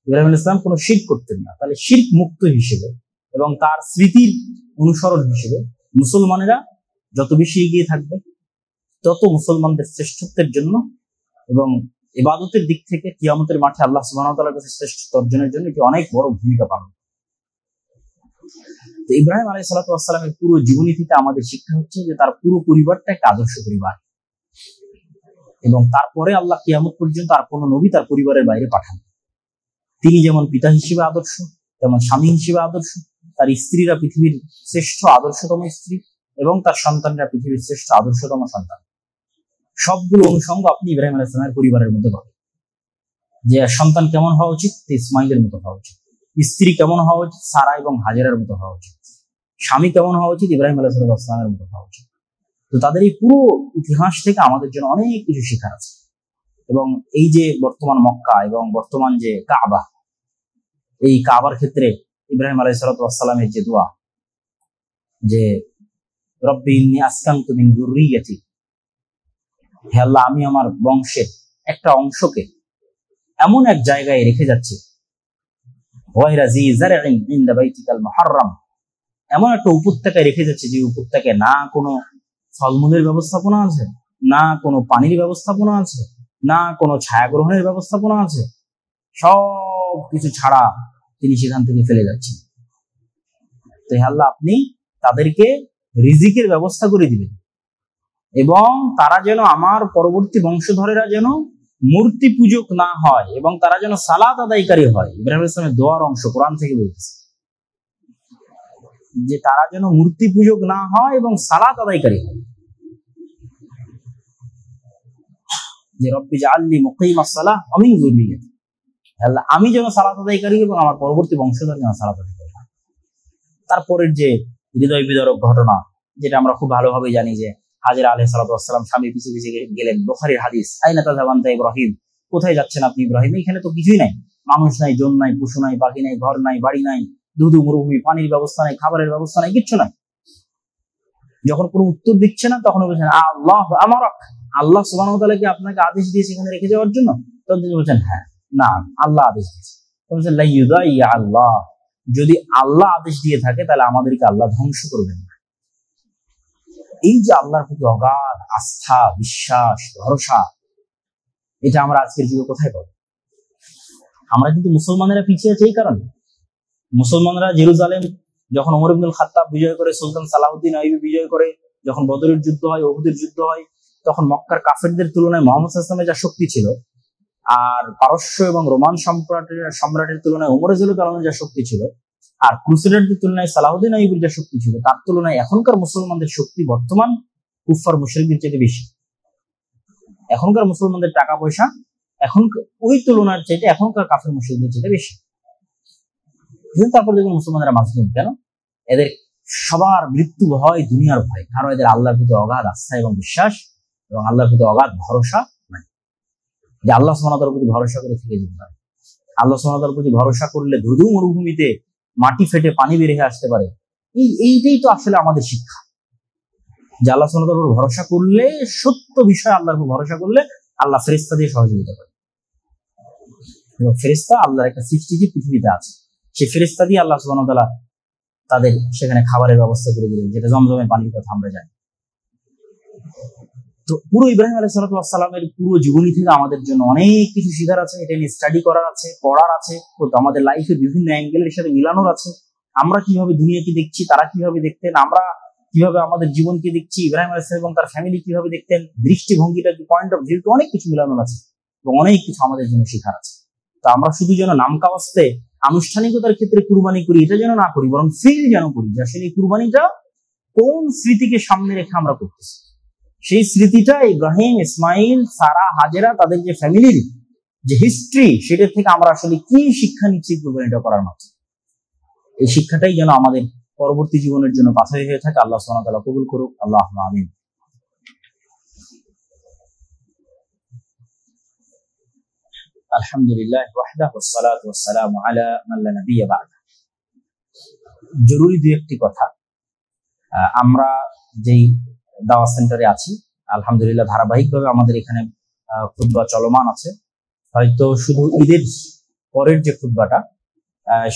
ইব্রাহিম আলাইহিস সালাম কোনো শিরক করতেন না। তাহলে শিরক মুক্ত হিসেবে এবং তার স্মৃতির অনুসরণ হিসেবে মুসলমানেরা যত বেশি এগিয়ে থাকবে, তত মুসলমানদের শ্রেষ্ঠত্বের জন্য এবং ইবাদতের দিক থেকে কিয়ামতের মাঠে আল্লাহ সুবহানাহু ওয়া তাআলার কাছে শ্রেষ্ঠত্ব অর্জনের জন্য এটি অনেক বড় ভূমিকা পালন। তো ইব্রাহিম আলাইহিস সালামের পুরো জীবনী থেকে আমাদের শিক্ষা হচ্ছে যে তার পুরো পরিবারটা একটা আদর্শ পরিবার, এবং তারপরে আল্লাহ কিয়ামত পর্যন্ত আর কোনো নবী তার পরিবারের বাইরে পাঠান। তিনি যেমন পিতা হিসেবে আদর্শ, তেমন স্বামী হিসেবে আদর্শ, তার স্ত্রীরা পৃথিবীর শ্রেষ্ঠ আদর্শতম স্ত্রী এবং তার সন্তানরা পৃথিবীর শ্রেষ্ঠ আদর্শতম সন্তান। সবগুলো অনুষঙ্গ আপনি ইব্রাহিম আলাইহিস সালামের পরিবারের মধ্যে পাবেন। যে সন্তান কেমন হওয়া উচিত, ইসমাইলের মতো হওয়া উচিত। স্ত্রী কেমন হওয়া উচিত, সারা এবং হাজেরার মতো হওয়া উচিত। স্বামী কেমন হওয়া উচিত, ইব্রাহিম আলাইহিস সালামের মতো হওয়া উচিত। তো তাদের এই পুরো ইতিহাস থেকে আমাদের জন্য অনেক কিছু শেখার আছে। এবং এই যে বর্তমান মক্কা এবং বর্তমান যে কাবা, এই কাবার ক্ষেত্রে ইব্রাহিম আলাইহিস সালামের যে দোয়া, যে রব্বি ইন্নী আসকানতু মিন যুররিয়াতি, হে আল্লাহ আমি আমার বংশের একটা অংশকে এমন এক জায়গায় রেখে যাচ্ছি, গায়রা জি যারইন ইনদা বাইতিকাল মুহাররম, এমন একটা উপত্যকায় রেখে যাচ্ছি যে উপত্যকায় না কোনো ফলমূলের ব্যবস্থাপনা আছে, না কোনো পানির ব্যবস্থাপনা আছে, না কোনো ছায়া গ্রহণের ব্যবস্থাপনা আছে, সব কিছু ছাড়া তিনি সেখান থেকে ফেলে যাচ্ছেন। তো হে আল্লাহ আপনি তাদেরকে রিজিকের ব্যবস্থা করে দিবেন এবং তারা যেন, আমার পরবর্তী বংশধরেরা যেন মূর্তি পূজক না হয় এবং তারা যেন সালাত আদায়কারী হয়। ইব্রাহিম আলাইহিস সালামের দোয়ার অংশ কোরআন থেকে বলতেছে যে তারা যেন মূর্তি পূজক না হয় এবং সালাত আদায়কারী হয়। যে রব্বি জাআলনি মুকিমাস সালাহ ওয়া মিন যুররিয়াতি, আল্লাহ আমি যেন সালাত আদায়কারী এবং আমার পরবর্তী বংশধর যেন সালাত আদায়কারী হয়। তারপরের যে হৃদয় বিদারক ঘটনা, যেটা আমরা খুব ভালোভাবে জানি, যে হাজেরা আলাইহিস সালাম স্বামী পিছু পিছু গেলেন। বুখারীর হাদিস, আইনা তাযাবান তা ইব্রাহিম, কোথায় যাচ্ছেন আপনি ইব্রাহিম? এখানে তো কিছুই নাই, মানুষ নাই, জন নাই, পশু নাই, পাখি নাই, ঘর নাই, বাড়ি নাই, ধুধু মরুভূমি, পানির ব্যবস্থা নাই, খাবারের ব্যবস্থা নাই, কিচ্ছু নাই। যখন কোনো উত্তর দিচ্ছে না তখন বলছেন আল্লাহ আমারক, আল্লাহ সুবহানাহু ওয়া তাআলা কি আপনাকে আদেশ দিয়েছে এখানে রেখে যাওয়ার জন্য? তখন তিনি বলছেন হ্যাঁ, না আল্লাহ আদেশ দিয়েছে। বলছেন লা ইউদাইয়া আল্লাহ, যদি আল্লাহ আদেশ দিয়ে থাকে তাহলে আমাদেরকে আল্লাহ ধ্বংস করবেন না। এই যে আল্লাহর প্রতি অগাধ আস্থা, বিশ্বাস, ভরসা, এটা আমরা আজকের যুগে কোথায় পাবো? আমরা কিন্তু মুসলমানেরা পিছিয়ে আছে এই কারণে। মুসলমানরা জেরুজালেম যখন ওমর ইবনুল খাত্তাব বিজয় করে, সুলতান সালাহউদ্দিন আইয়ুবী বিজয় করে, যখন বদরের যুদ্ধ হয়, উহুদের যুদ্ধ হয়, তখন মক্কার কাফেরদের তুলনায় মুহাম্মদ সাল্লাল্লাহু আলাইহি ওয়াসাল্লামের যা শক্তি ছিল, আর পারস্য এবং রোমান সম্রাটের তুলনায় ওমর রাদিয়াল্লাহু তাআলার যা শক্তি ছিল, আর ক্রুসেডারদের তুলনায় সালাহউদ্দিন আইয়ুবীর যা শক্তি ছিল, তার তুলনায় এখনকার মুসলমানদের শক্তি বর্তমান কুফফার মুশরিকদের চাইতে বেশি। এখনকার মুসলমানদের টাকা পয়সা এখন ওই তুলনার চাইতে এখনকার কাফের মুশরিকদের চাইতে বেশি। কিন্তু তারপর দেখুন মুসলমানরা মাজলুম কেন? এদের সবার মৃত্যু ভয়, দুনিয়ার ভয়। কারণ এদের আল্লাহর প্রতি অগাধ আস্থা এবং বিশ্বাস এবং আল্লাহর প্রতি অগাধ ভরসা নাই। যে আল্লাহ সুবহানাহু ওয়া তাআলার প্রতি ভরসা করে থেকে যেতে পারে। আল্লাহ সুবহানাহু ওয়া তাআলার প্রতি ভরসা করলে ধুধু মরুভূমিতে মাটি ফেটে পানি বের হয়ে আসতে পারে। এইটাই তো আসলে আমাদের শিক্ষা, যে আল্লাহ সুবহানাহু ওয়া তাআলার উপর ভরসা করলে, সত্য বিষয় আল্লাহর উপর ভরসা করলে আল্লাহ ফেরেশতা দিয়ে সহযোগিতা করে। এবং ফেরেশতা আল্লাহর একটা সৃষ্টি যে পৃথিবীতে আছে, সেই ফেরেশতা দিয়ে আল্লাহ সুবহানাহু ওয়া তাআলা তাদের সেখানে খাবারের ব্যবস্থা করে দিলেন, যেটা জমজমের পানির কথা আমরা জানি। তো পুরো ইব্রাহিম আলাইহিস সালামের পুরো জীবনী থেকে আমাদের জন্য অনেক কিছু শেখার আছে, এটা নিয়ে স্টাডি করার আছে, পড়ার আছে, আমাদের লাইফের বিভিন্ন অ্যাঙ্গেলের সাথে মিলানোর আছে। আমরা কিভাবে দুনিয়াকে দেখছি, তারা কিভাবে দেখতেন, আমরা কিভাবে আমাদের জীবনকে দেখছি, ইব্রাহিম আলাইহিস সালাম এবং তার ফ্যামিলি কিভাবে দেখতেন, দৃষ্টিভঙ্গিটা কি, পয়েন্ট অফ ভিউ, অনেক কিছু মিলানোর আছে এবং অনেক কিছু আমাদের জন্য শেখার আছে। তো আমরা শুধু যেন নামকাওয়াস্তে আনুষ্ঠানিকতার ক্ষেত্রে কুরবানি করি, এটা যেন না করি, বরং ফিল যেন করি যে আসলে এই কুরবানিটা কোন স্মৃতিকে সামনে রেখে আমরা করতেছি। সেই স্মৃতিটা ইব্রাহিম, ইসমাইল, সারা, হাজেরা, তাদের যে ফ্যামিলির যে হিস্ট্রি, সেটা থেকে আমরা আসলে কি শিক্ষা নিচ্ছি কুরবানিটা করার মতো। এই শিক্ষাটাই যেন আমাদের পরবর্তী জীবনের জন্য পাথেয় হয়ে থাকে। আল্লাহ সুবহানাহু ওয়া তাআলা কবুল করুক। আল্লাহুম্মা আমিন। আলহামদুলিল্লাহ ওয়াহদাহু ওয়াসসালাতু ওয়াসসালামু আলা মান লা নাবিয়্যা বা'দা। জরুরি দুই একটি কথা। আমরা যেই দাওয়াত সেন্টারে আছি, আলহামদুলিল্লাহ ধারাবাহিকভাবে আমাদের এখানে খুতবা চলমান আছে। হয়তো শুধু ঈদের পরের যে খুতবাটা,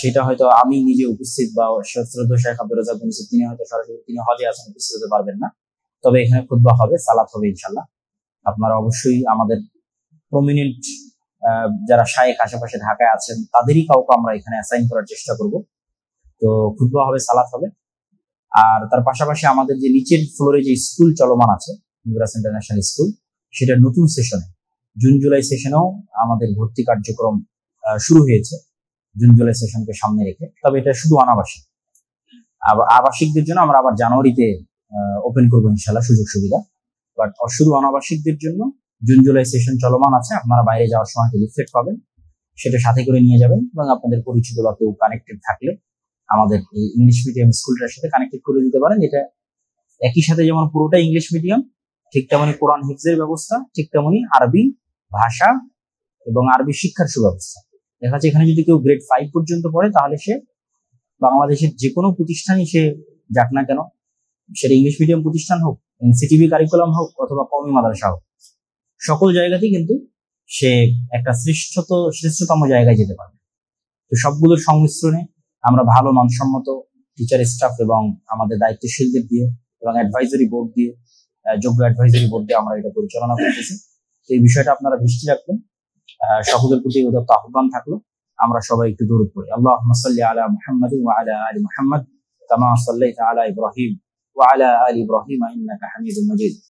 সেটা হয়তো আমি নিজে উপস্থিত বা শ্রদ্ধেয় শেখ আব্দুর রাজ্জাক মুন্সিফ তিনি হয়তো সরাসরি, তিনি হজে আছেন, উপস্থিত হতে পারবেন না। তবে এখানে খুতবা হবে, সালাত হবে ইনশাআল্লাহ। আপনারা অবশ্যই আমাদের প্রমিনেন্ট যারা শায়েখ আশেপাশে ঢাকায় আছেন তাদেরই কাউকে আমরা এখানে অ্যাসাইন করার চেষ্টা করব। তো খুতবা হবে, সালাত হবে। আর তার পাশাপাশি আমাদের যে নিচের ফ্লোরে যে স্কুল চলমান আছে, নিউরাস ইন্টারন্যাশনাল স্কুল, সেটার নতুন সেশনে, জুন জুলাই সেশনেও আমাদের ভর্তি কার্যক্রম শুরু হয়েছে, জুন জুলাই সেশনকে সামনে রেখে। তবে এটা শুধু অনাবাসিক, আবাসিকদের জন্য আমরা আবার জানুয়ারিতে ওপেন করবো ইনশাল্লাহ সুযোগ সুবিধা। বাট শুধু অনাবাসিকদের জন্য জুন জুলাই সেশন চলমান আছে। আপনারা বাইরে যাওয়ার সময় লিফলেট পাবেন, সেটা সাথে করে নিয়ে যাবেন এবং আপনাদের পরিচিত বা কেউ কানেক্টেড থাকলে আমাদের এই ইংলিশ মিডিয়াম স্কুলটার সাথে কানেক্টেড করে দিতে পারেন। এটা একই সাথে যেমন পুরোটা ইংলিশ মিডিয়াম, ঠিক তেমনি কোরআন হিফজের ব্যবস্থা, ঠিক তেমনি আরবি ভাষা এবং আরবি শিক্ষার সুব্যবস্থা। দেখা যাচ্ছে এখানে যদি কেউ গ্রেড 5 পর্যন্ত পড়ে তাহলে সে বাংলাদেশের যে কোনো প্রতিষ্ঠানই সে যাক না কেন, সেটা ইংলিশ মিডিয়াম প্রতিষ্ঠান হোক, এনসিটিভি কারিকুলাম হোক অথবা কওমি মাদ্রাসা হোক, সকল জায়গাতেই কিন্তু সে একটা শ্রেষ্ঠতম জায়গায় যেতে পারবে। তো সবগুলোর সংমিশ্রণে আমরা ভালো মানসম্মত টিচার স্টাফ এবং আমাদের দায়িত্বশীলদের দিয়ে এবং অ্যাডভাইজারি বোর্ড দিয়ে, যোগ্য অ্যাডভাইজারি বোর্ড দিয়ে আমরা এটা পরিচালনা করতেছি। তো এই বিষয়টা আপনারা দৃষ্টি রাখবেন। সকলের প্রতি উদাত্ত আহ্বান থাকলো, আমরা সবাই একটু দরুদ পড়ি। আল্লাহুম্মা সাল্লি আলা মুহাম্মাদ ওয়া আলা আলি মুহাম্মাদ কামা সাল্লাইতা আলা ইব্রাহিম ওয়া আলা আলি ইব্রাহিম ইন্নাকা হামিদুম মাজিদ।